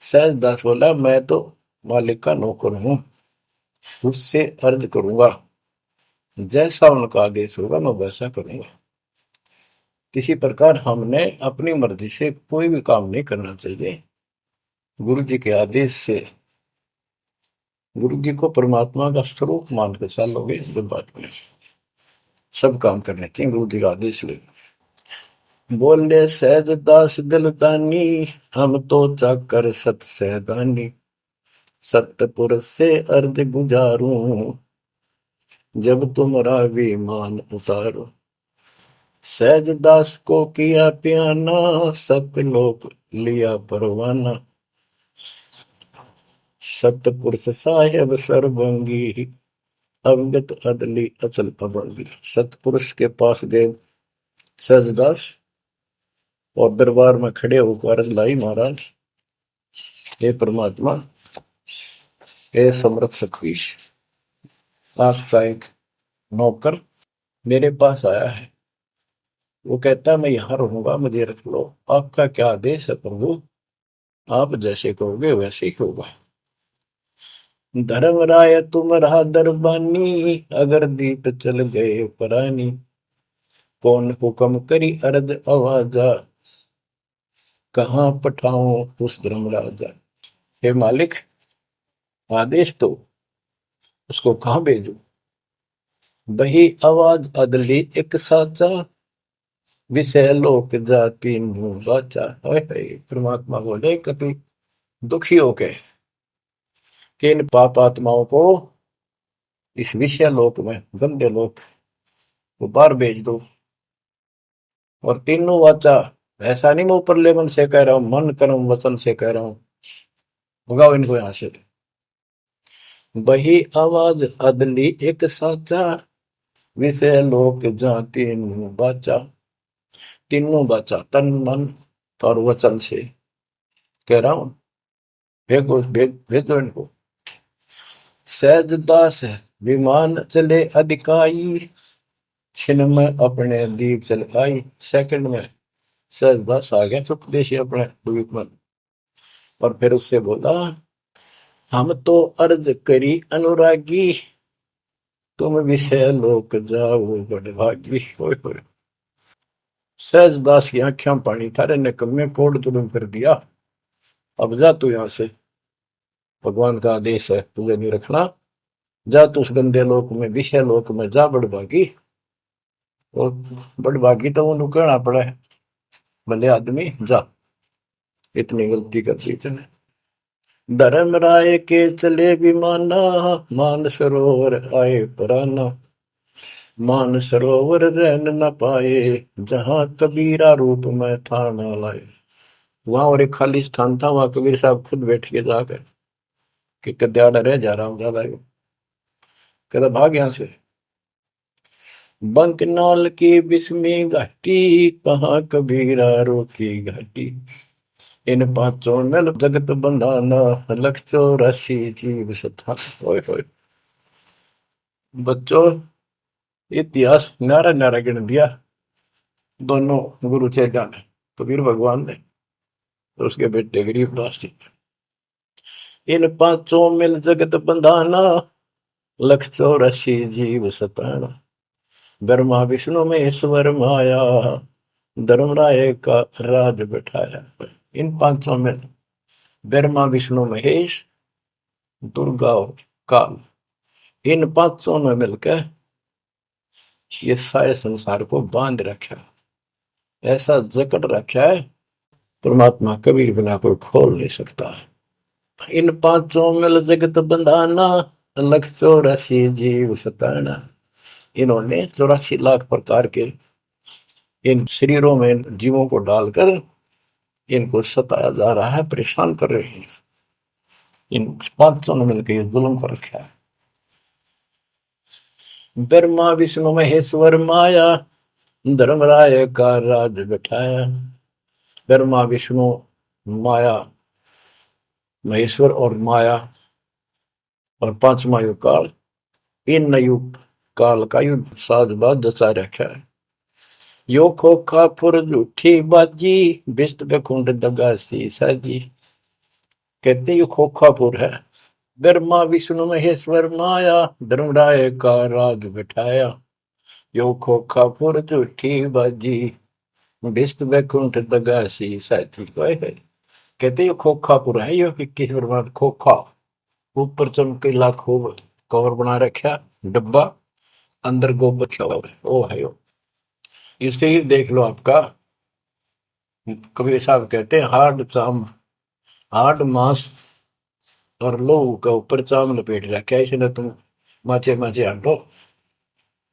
A: सहज दास बोला, मैं तो मालिक का नौकर हूं, उससे अर्ज करूंगा, जैसा उनका आदेश होगा मैं वैसा करूंगा। किसी प्रकार हमने अपनी मर्जी से कोई भी काम नहीं करना चाहिए, गुरु जी के आदेश से। गुरु जी को परमात्मा का स्वरूप मान के चलोगे जब बात में, सब काम करने चाहिए गुरु जी का आदेश ले। बोले सहज दास दिलदानी, हम तो चाकर सत सहदानी। सतपुरुष से अर्ज गुजारूं, जब तुम्हारा विमान उतारो। सहज दास को किया प्याना, सतलोक लिया परवाना। सतपुरुष साहेब सर्वंगी, अवगत अदली अचल अभंगी। सतपुरुष के पास गए सहजदास, और दरबार में खड़े होकर अर्ज लाई, महाराज हे परमात्मा, हे समर्थ सखीश, आपका एक नौकर मेरे पास आया है, वो कहता है मैं यहां रहूंगा, मुझे रख लो, आपका क्या आदेश है प्रभु, आप जैसे कहोगे वैसे ही होगा। धर्म राय तुम रहा दरबानी, अगर दीप चल गए परानी। कौन हुक्म करी अर्ज आवाजा, कहां पठाऊं उस धर्म राजा। हे मालिक, आदेश तो, उसको कहां भेजू। बही आवाज अदली एक साचा, विषय लोक जाति बाचा। परमात्मा बोले, कभी दुखी होके कि इन पाप आत्माओं को इस विषय लोक में, गंदे लोक, वो बाहर भेज दो। और तीनों वाचा, ऐसा नहीं मैं ऊपर लेवल से कह रहा हूं, मन कर्म वचन से कह रहा हूं, भगाओ इनको यहां से। बही आवाज अदली एक साचा, विषय लोक जाति बाचा। तीनों बाचा, तन मन और वचन से कह रहा हूं, भेजो इनको। सहज दास विमान चले अधिकाई, छिन में अपने दीप चल आई। सेकंड में सहज दास आ गया चुपदेशी अपने द्वीप में, और फिर उससे बोला, हम तो अर्ज करी अनुरागी, तुम विषय लोक जाओ बड़े भागी। होय होय। सहजदास की आंखें पानी थारे निकम्मे कोड तुम कर दिया। अब जा तू यहां से, भगवान का आदेश है तुझे नहीं रखना। जा तू उस गंदे लोक में, विषय लोक में जा बड़भागी। और बड़भागी तो वो कहना पड़ा है, भले आदमी जा, इतनी गलती कर दी तूने। धर्म राय के चले विमाना, मान सरोवर आए पराना। मान सरोवर रहन न पाए, जहां कबीरा रूप में था न लाए। वहां और एक खाली स्थान था, वहां कबीर साहब खुद बैठ के जाकर कि कद्याड़ा रह जा रहा हूं ज्यादा। कहता भाग यहां से। बंकनाल की बिस्मी घाटी, कहाँ कबीरा रोकी घाटी। इन पांचों में जगत बंधाना, लख 84 जीव सथा। ओए होए। बच्चों, इतिहास नारा नारा गिन दिया दोनों गुरु चेला ने, कबीर भगवान ने और उसके बेटे गरीबदास जी। इन पांचों मिल जगत बंधाना, लख 84 जीव सताना। ब्रह्मा विष्णु महेश्वर माया, धर्मराय का राज बैठाया। इन पांचों में ब्रह्मा विष्णु महेश, दुर्गा और काल, इन पांचों में मिलकर ये सारे संसार को बांध रखा, ऐसा जकड़ रखा है परमात्मा कबीर बिना कोई खोल नहीं सकता। इन पांचों मिल जगत बंधाना, लख 84 जीव सताना। इन्होंने 84 लाख प्रकार के इन शरीरों में जीवों को डालकर इनको सताया जा रहा है, परेशान कर रहे हैं। इन पांचों ने मिलकर ये जुल्म कर रखा है। ब्रह्मा विष्णु महेश्वर माया, धर्मराय का राज बैठाया। ब्रह्मा विष्णु माया, महेश्वर और माया और पांचवा युग काल, इन युग काल का युद्ध साजबाज दसा रखा है। यो खोखा फुर झूठी बाजी, बिस्त पे खुंड दगासी साजी। कहते ये खोखापुर है। ब्रह्मा विष्णु महेश्वर माया, धर्मराय का राज बैठाया। यो खोखापुर झूठी बाजी, बिस्त बैकुंठ दगासी साथी। कहते ये खोखापुर है, ये 21 ब्रह्मांड खोखा, ऊपर चमकीला खूब कवर बना रखा डब्बा, अंदर गोबर रखा हुआ है। ओ है यो। इसे ही देख लो आपका, कबीर साहब कहते हैं हार्ड चाम, हार्ड मांस और लोहू का ऊपर चाम लपेट रखा है, इसने तुम माचे माचे हटो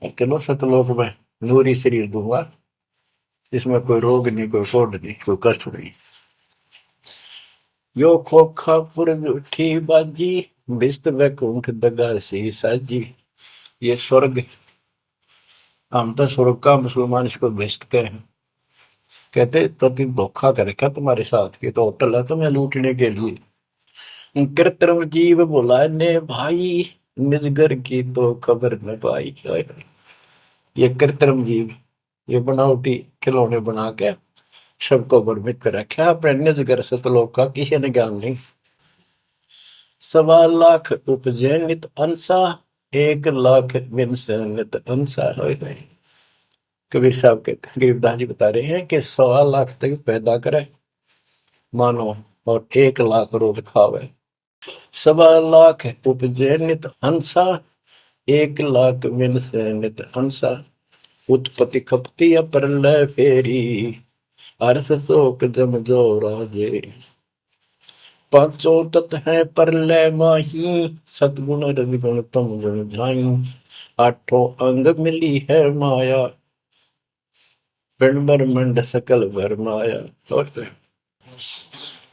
A: और चलो सतलोक में नूरी शरीर दूंगा, इसमें कोई रोग नहीं, कोई फोड़ नहीं, कोई कष्ट नहीं। यो खोखा पुर उठी बाजी, बिस्त वैकुंठ दगासी साजी। ये स्वर्ग, हम तो स्वर्ग का मुसलमान इसको बेचते कहे। कहते तो भी धोखा कर रखा तुम्हारे साथ, ये तो होटल है तुम्हें लूटने के लिए। कृत्रिम जीव बोला ने भाई, निजगर की तो खबर न पाई। ये कृत्रिम जीव, ये बनावटी खिलौने बना के सबको भ्रमित कर रखा है, अपने निजगर सतलोक का किसी ने ज्ञान नहीं। 1.25 लाख उपजे नित अंसा, 1 लाख बिन से नित अंसा। कबीर साहब के गरीबदास जी बता रहे हैं कि 1.25 लाख तक पैदा करे मानो और 1 लाख रोज खावे। 1.25 लाख उपजे नित हंसा, 1 लाख बिन से नित हंसा। उत्पत्ति खपती प्रलय फेरी, अर्थ शोक जम जो राजे। पांचों तत् है प्रलय माही, सतगुण रजगुण तम गुण झाई। आठों अंग मिली है माया, पिंड ब्रह्मंड सकल भरमाया।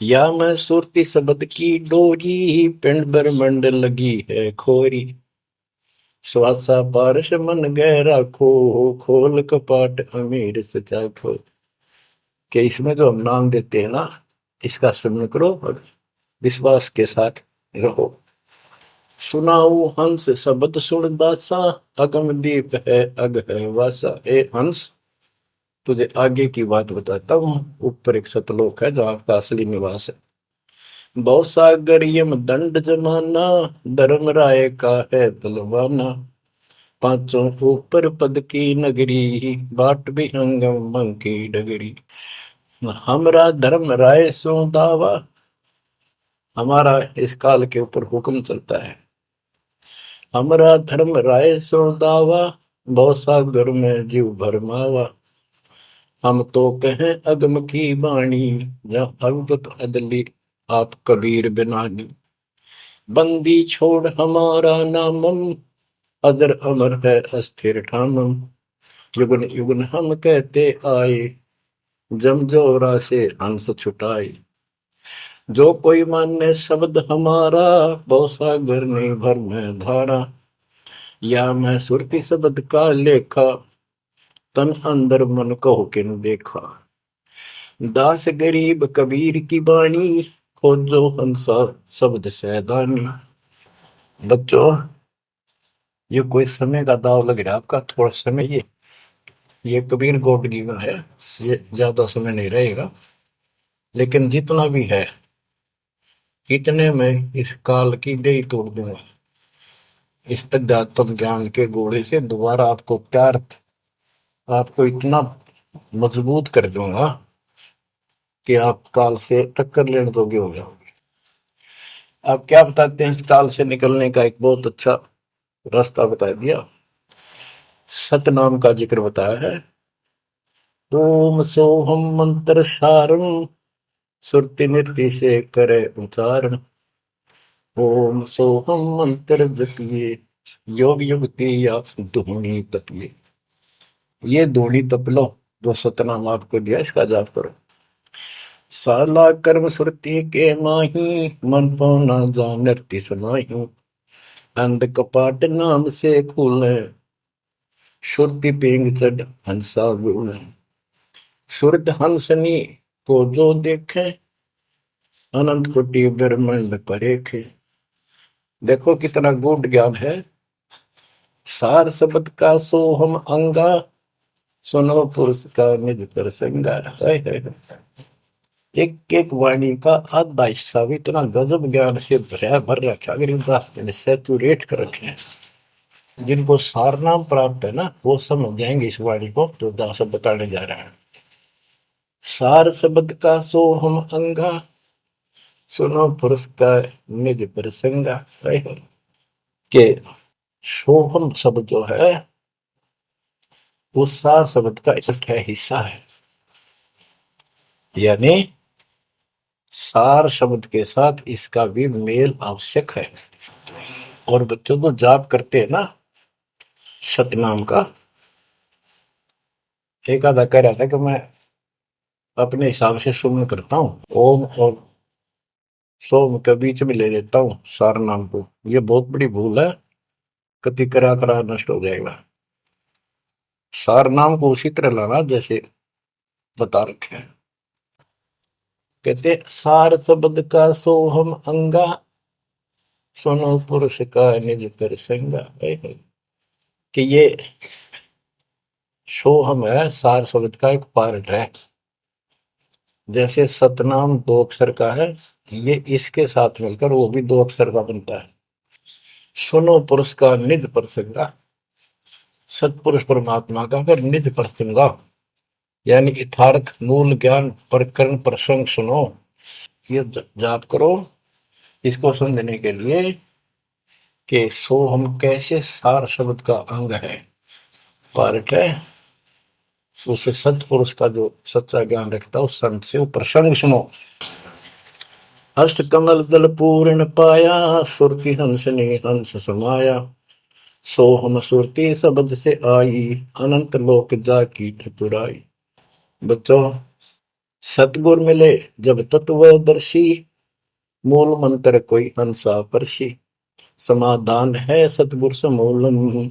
A: या मैं सुरती शब्द की डोरी, पिंड ब्रह्मंड लगी है खोरी। श्वासा पारस मन गहरा खो, खोल कपाट अमीर सचा खो। कि इसमें जो हम नाम देते हैं ना, इसका स्मरण करो और विश्वास के साथ रहो। सुनाऊ हंस शब्द सुन दासा, अगम दीप है अग है वासा। ए हंस, तुझे आगे की बात बताता हूँ। ऊपर एक सतलोक है जहाँ का असली निवास है। बहुत सागर यम दंड जमाना, धर्म राय का है तलवाना। पांचों ऊपर पद की नगरी, बाट भी अंगम की डगरी। हमरा धर्म राय सो दावा, हमारा इस काल के ऊपर हुक्म चलता है। हमरा धर्म राय सो दावा, भव सागर में जीव भरमावा। हम तो कहें अगम की वाणी, जहाँ अवगत अदली आप कबीर बिनानी। बंदी छोड़ हमारा नामम, अदर अमर है अस्थिर ठामम। युगन युगन हम कहते आए, जम जोरा से हंस छुटाए। जो कोई माने शब्द हमारा, बहु सागर नहीं भर में धारा। या मैं सुरती शब्द का लेखा, तन अंदर मन को किन देखा। दास गरीब कबीर की बाणी, खोजो हंसा शब्द सैदानी। बच्चों, ये कोई समय का दाव लग रहा है आपका, थोड़ा समय ये कबीर गॉड गिवन है, ये ज्यादा समय नहीं रहेगा। लेकिन जितना भी है इतने में इस काल की दे तोड़ दूंगा। इस अध्यात्म ज्ञान के घोड़े से दोबारा आपको प्यार, आपको इतना मजबूत कर दूंगा कि आप काल से टक्कर लेने योग्य हो जाओगे। आप क्या बताते हैं, इस काल से निकलने का एक बहुत अच्छा रास्ता बता दिया। सतनाम का जिक्र बताया है। ओम सोहम मंत्र सारम, सुरति नृत्य से करे उच्चारण। ओम सोहम मंत्र जपिए, योग युग की या धूनी तपिए। ये धूनी तप लो, जो सतनाम आपको दिया इसका जाप करो। साला कर्म सुरति के माही, मन पौना जा नृत्य समाही। अंध कपाट नाम से खुले, शुद्धि पेंग चढ़ हंसा बोले। सुरत हंसनी को जो देखे, अनंत कोटि ब्रह्मांड परेखे। देखो कितना गूढ़ ज्ञान है। सार शब्द का सोहम अंगा, सुनो पुरुष का निज प्रसंगा। एक एक वाणी का आधा हिस्सा भी इतना गजब ज्ञान से भर रखा, गरीबदास ने सेचुरेट कर रखे हैं। जिनको सारनाम प्राप्त है ना, वो समझ जाएंगे इस वाणी को जो दास बताने जा रहा है। सार शब्द का सोहम अंगा, सुनो पुरुष का निज प्रसंगा। के सोहम शब्द जो है वो सार शब्द का इकट्ठा हिस्सा है। यानी सार शब्द के साथ इसका भी मेल आवश्यक है। और बच्चों को जाप करते हैं ना सतनाम का, एक आधा कह रहा था कि मैं अपने हिसाब से सुमन करता हूँ, ओम और सोम के बीच में ले लेता हूँ सार नाम को। ये बहुत बड़ी भूल है, कति करा करा नष्ट हो जाएगा। सार नाम को उसी तरह लाना जैसे बता रखे हैं। कहते सार शब्द का सोहम अंगा, सुनो पुरुष का निज प्रसंगा। कि ये सोहम है, सार शब्द का एक पार्ट है। जैसे सतनाम दो अक्षर का है, ये इसके साथ मिलकर वो भी दो अक्षर का बनता है। सुनो पुरुष का निज प्रसंगा, सतपुरुष परमात्मा का फिर निज प्रसंगा, यानी यथार्थ मूल ज्ञान प्रकरण प्रसंग सुनो। ये जाप करो इसको समझने के लिए कि सो हम कैसे सार शब्द का अंग है, पार्ट है। उसे सतपुरुष का जो सच्चा ज्ञान रखता है उस संत से वो प्रसंग सुनो। अष्ट कमल दल पूर्ण पाया, सुरति हंस ने हंस समाया। सो हम सुरति शब्द से आई, अनंत लोक जा की ठकुराई। बच्चों, सतगुर मिले जब तत्वदर्शी, मूल मंत्र कोई हंसा परसी। समाधान है सतगुर समूलम,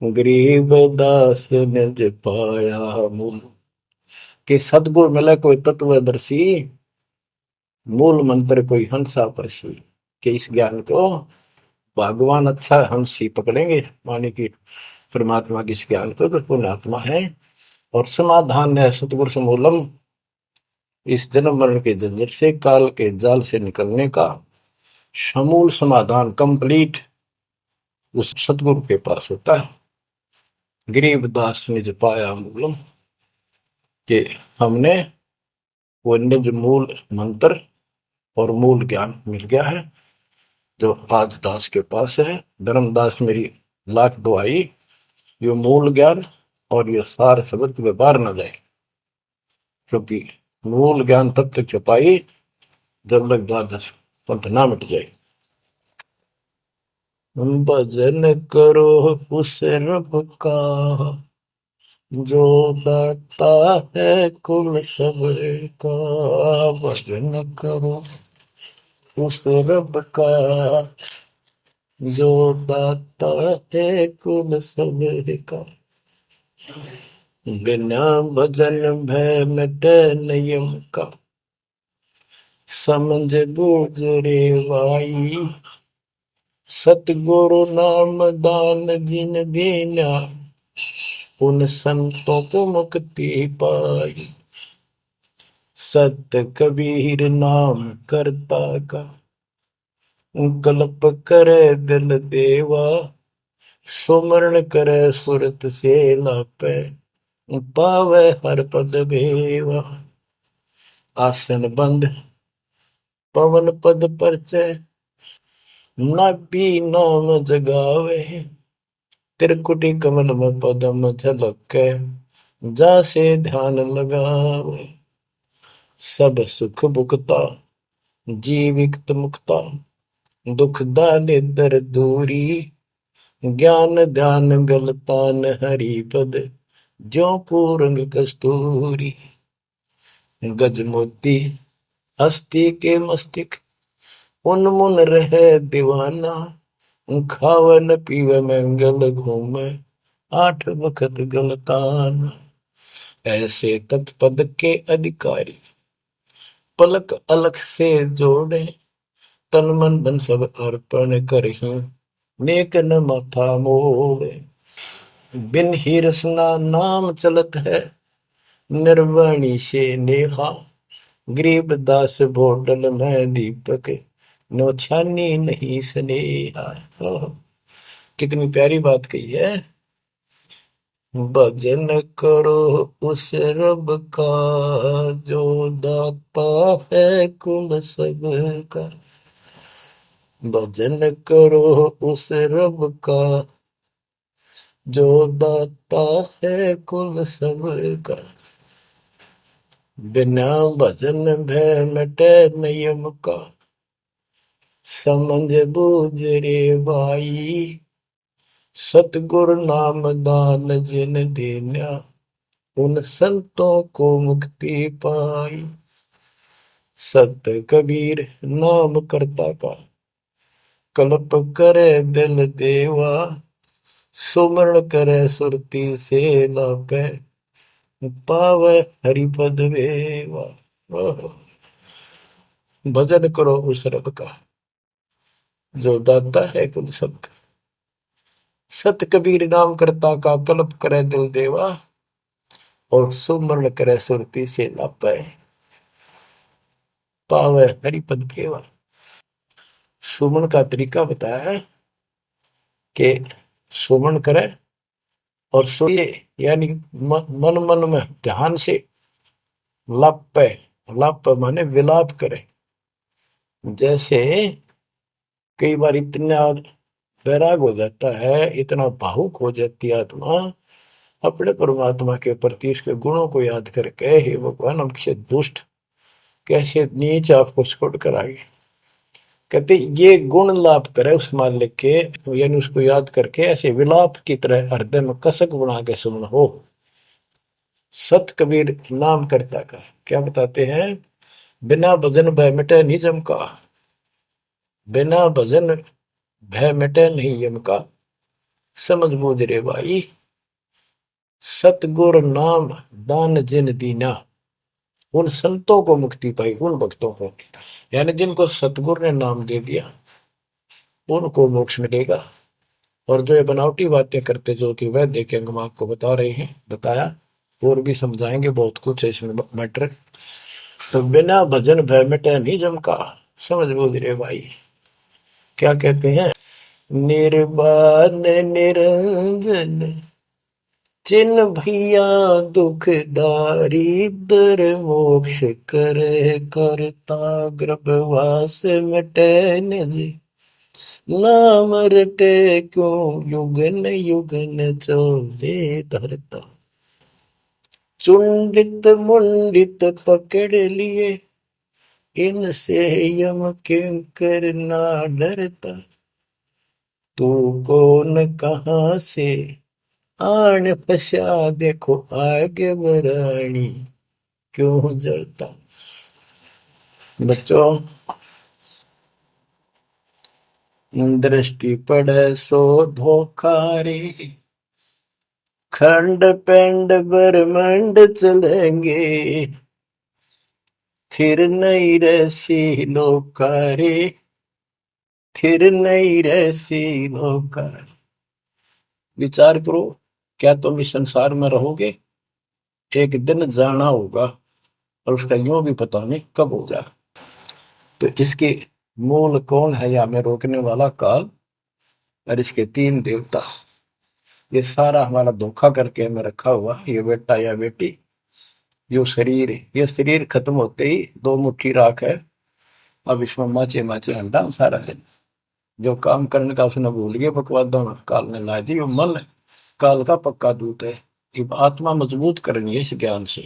A: गरीब दास निज पाया मूल। कि सतगुर मिले कोई तत्वदर्शी, मूल मंत्र कोई हंसा परसी। कि इस ज्ञान को भगवान अच्छा हंसी पकड़ेंगे, माने कि परमात्मा की इस ज्ञान को तो पुण्यात्मा है। और समाधान है सतगुर समूलम, इस जन्म मरण के झंझट से, काल के जाल से निकलने का समूल समाधान कंप्लीट उस सतगुरु के पास होता है। गरीबदास निज पाया मूलम, कि हमने वो निज मूल मंत्र और मूल ज्ञान मिल गया है जो आज दास के पास है। धर्मदास मेरी लाख दुआई, ये मूल ज्ञान और ये सार शब्द व्यवहार न जाए, क्योंकि मूल ज्ञान तब तक छपाई जब तक द्वादश पंथ ना मिट जाए। भजन करो उस रब का जो दाता है कुल सबका, भजन करो उस रब का जो दाता है कुल सबका। बिना भजन भय मिटे नियम का, समझ बूझ रे भाई, सतगुरु नाम दान जिन दीना, उन संतों को मुक्ति पाई। सत्य कबीर नाम करता का, कल्प करे दिल देवा, सुमरण करे सुरत से लापे, पावे हर पद भेवा। आसन बंद पवन पद परचय, नाभि नाम जगावे, त्रिकुटी कमल में पदम झलके, जासे ध्यान लगावे। सब सुख भुगता जीवित मुक्ता, दुख दाले दर दूरी, ज्ञान ध्यान गलतान हरि पद, ज्यों पूरंग कस्तूरी। गज मोती हस्ती के मस्तिष्क, उन्मुन रहे दीवाना, खावे न पीवे मंगल घूमे, आठ वक्त गलताना। ऐसे तत्पद के अधिकारी, पलक अलख से जोड़े, तन मन धन सब अर्पण करही, नेक न माथा मोड़े। बिन ही रसना नाम चलत है, निर्वाणी से नेहा, गरीबदास भोटल में दीपक, नो छानी नहीं स्नेहा। कितनी प्यारी बात कही है। भजन करो उस रब का जो दाता है कुल सबका, भजन करो उस रब का जो दाता है कुल सबका। बिना भजन भय मिटे नियम का, समझ बूझ रे भाई, सतगुरु नाम दान जिन देना, उन संतों को मुक्ति पाई। सत कबीर नाम करता का, कल्प करे दिल देवा, सुमरण करे सुरती से लापे, पावे हरिपद वेवा। भजन करो उस रब का जो दाता है कुल सबका। सत कबीर नाम करता का, कल्प करे दिल देवा, और सुमरण करे सुरती से लापे, पावे हरिपद भेवा। सुमन का तरीका बताया है कि सुमन करे और सुनिए, यानी मन मन में ध्यान से लापे, लाप माने विलाप करे। जैसे कई बार इतना वैराग हो जाता है, इतना भावुक हो जाती है आत्मा अपने परमात्मा के प्रति, उसके गुणों को याद करके, हे भगवान हम कैसे दुष्ट, कैसे नीच आपको छोड़ कर आगे। कहते ये गुण लाप करे उस मालिक के, यानी उसको याद करके ऐसे विलाप की तरह हृदय में कसक बना के सुन हो। सत कबीर नाम करता का क्या बताते हैं, बिना भजन भय मिटे निजम का, बिना भजन भय मिटे नहीं यम का, समझ बूझ रे भाई, सतगुरु नाम दान जिन दीना, उन संतों को मुक्ति पाई, उन भक्तों को, यानी जिनको सतगुरु ने नाम दे दिया उनको मोक्ष मिलेगा। और जो ये बनावटी बातें करते जो कि वह देखे हम आपको बता रहे हैं, बताया, और भी समझाएंगे, बहुत कुछ है इसमें मैटर। तो बिना भजन भय मिटे नहीं जम का, समझ बूझ रे भाई। क्या कहते हैं, निर्वाण निरंजन चिन भैया दुख दारिद्र मोक्ष करे करता गर्भवास मिटे निज नाम रटे क्यों युगन युगन चोले धरता चुंडित मुंडित पकड़ लिए इनसे यम किंकर ना डरता तू कौन कहां से आन पश्या देखो आगे बरानी क्यों जड़ता। बच्चों, दृष्टि पड़े सो धोखा रे खंड पेंड ब्रह्मांड चलेंगे थिर नहीं रसी लोकारे थिर नहीं रसी लोकारे। विचार करो, क्या तुम इस संसार में रहोगे? एक दिन जाना होगा और उसका यूं भी पता नहीं कब होगा। तो इसके मूल कौन है या हमें रोकने वाला? काल और इसके तीन देवता। ये सारा हमारा धोखा करके हमें रखा हुआ, ये बेटा या बेटी, ये शरीर खत्म होते ही दो मुट्ठी राख है, अब इसमें माचे माचे अंडा सारा दिन जो काम करने का उसने भूल गया बकवादों में काल ने ला दी। मन काल का पक्का दूत है। अब आत्मा मजबूत करनी है इस ज्ञान से।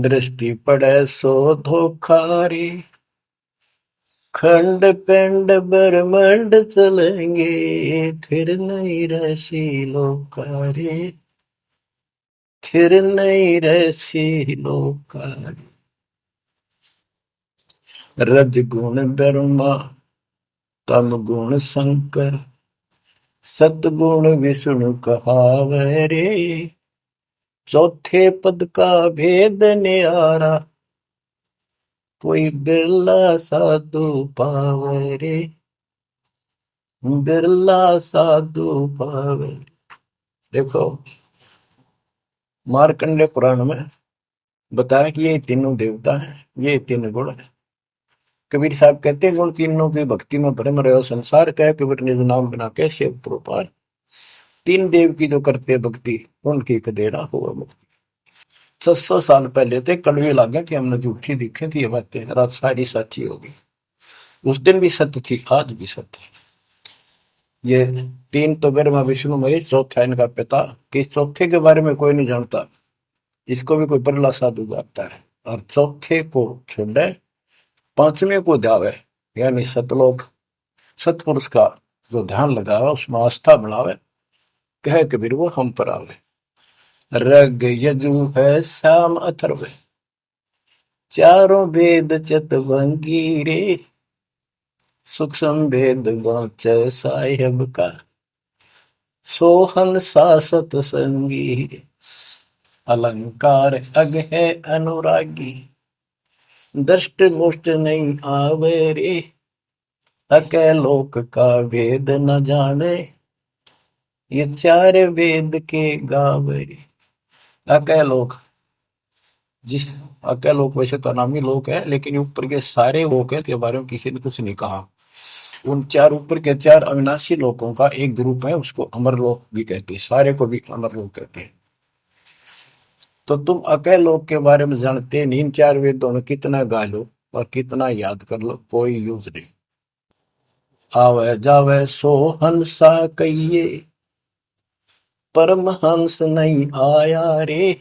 A: दृष्टि पड़े सो धोखा रे खंड पेंड ब्रह्मांड चलेंगे फिर नहीं रसी लोकारे फिर नहीं रसी लोकारे। रज गुण ब्रह्मा तम गुण शंकर सतगुण विष्णु कहावे रे चौथे पद का भेद न्यारा कोई बिरला साधु पावे रे बिरला साधु पावे। देखो, मार्कंडे पुराण में बताया कि ये तीनों देवता हैं, ये तीन गुण है। कबीर साहब कहते हैं गुण तीनों की भक्ति में भरम रहो संसार कह कबीर निज नाम बना के शिव प्रोपार। तीन देव की जो करते भक्ति उनकी कदेरा हुआ मुक्ति। 600 साल पहले थे कड़वे लागे कि हमने झूठी दिखे थी ये बातें, रात सारी सच्ची होगी। उस दिन भी सत्य थी, आज भी सत्य है। ये तीन तो ब्रह्मा विष्णु महेश, चौथा इनका पिता। कि चौथे के बारे में कोई नहीं जानता, इसको भी कोई परला साधु जानता है। और चौथे को छोड़े पांचवें को ध्यावे, यानी सतलोक सतपुरुष का जो ध्यान लगावे उसमें आस्था बनावे, कहे कबीर वो हम पर आवे। रग यजु है श्याम अथर्व चारों वेद चतवंगी रे सूक्ष्म वेद वाचे साहेब का सोहन सासत संगी अलंकार अग है अनुरागी दृष्ट मुष्ट नहीं आवे रे अके लोक का वेद न जाने ये चार वेद के गावे रे। अके लोक, जिस अके लोक वैसे तो नामी लोक है, लेकिन ऊपर के सारे लोक है के बारे में किसी ने कुछ नहीं कहा। उन चार ऊपर के चार अविनाशी लोकों का एक ग्रुप है, उसको अमर लोक भी कहते हैं, सारे को भी अमर लोक कहते हैं। तो तुम अके लोक के बारे में जानते नहीं, इन चार वेदों में कितना गा लो और कितना याद कर लो, कोई यूज नहीं। आवे जावे सो हंसा कहिए परमहंस नहीं आया रे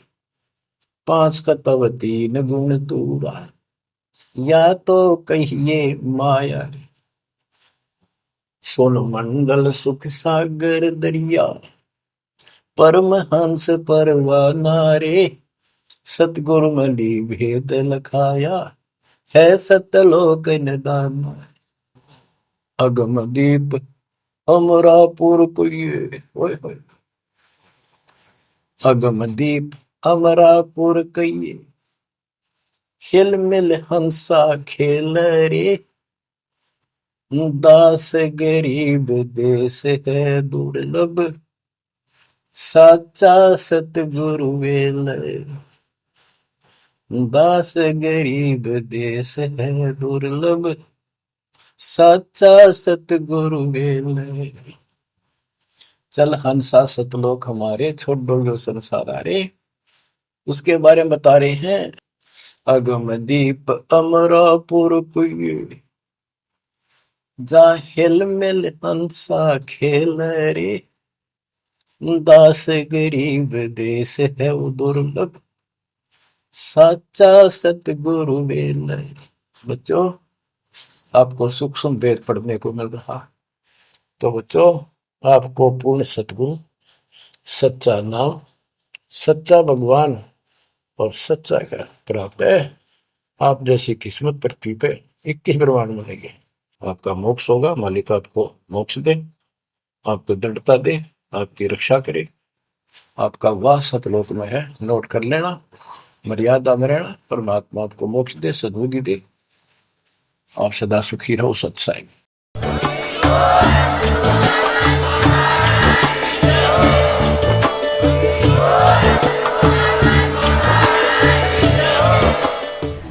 A: पांच तत्व तीन गुण तूरा या तो कहिए माया रे सोन मंडल सुख सागर दरिया परमहंस परवाना रे सतगुरु मली भेद लखाया है सतलोक निदान अगम दीप अमरापुर कुये ओए होए अगम दीप अमरापुर कहिए हिल मिल हंसा खेल रे दास गरीब देश है दुर्लभ साचा सतगुरु वेल दास गरीब देश है दुर्लभ साचा सतगुरु वेल चल हंसा सतलोक हमारे, छोड़ दो जो संसार आरे। उसके बारे में बता रहे हैं, अगम दीप अमरापुर पुई, जा हिल मिल हंसा खेल रे, दास गरीब देश है वो दुर्लभ, साचा सतगुरु वेल। बच्चों, आपको सूक्ष्म वेद पढ़ने को मिल रहा। तो बच्चों, आपको पूर्ण सतगुरु, सच्चा नाम, सच्चा भगवान और सच्चा ज्ञान प्राप्त है। आप जैसी किस्मत पृथ्वी पे 21 ब्रह्मांड मिलेंगे। आपका मोक्ष होगा, मालिक आपको मोक्ष दे, आपको दृढ़ता दे, आपकी रक्षा करे। आपका वाह सतलोक में है, नोट कर लेना। मर्यादा में रहना, परमात्मा आपको मोक्ष दे, सद्बुद्धि दे, आप सदा सुखी रहो। सत्साई।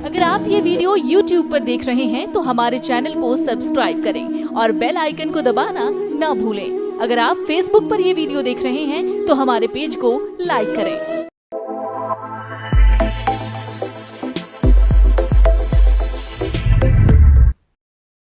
B: अगर आप ये वीडियो YouTube पर देख रहे हैं तो हमारे चैनल को सब्सक्राइब करें और बेल आइकन को दबाना ना भूलें। अगर आप Facebook पर ये वीडियो देख रहे हैं तो हमारे पेज को लाइक करें।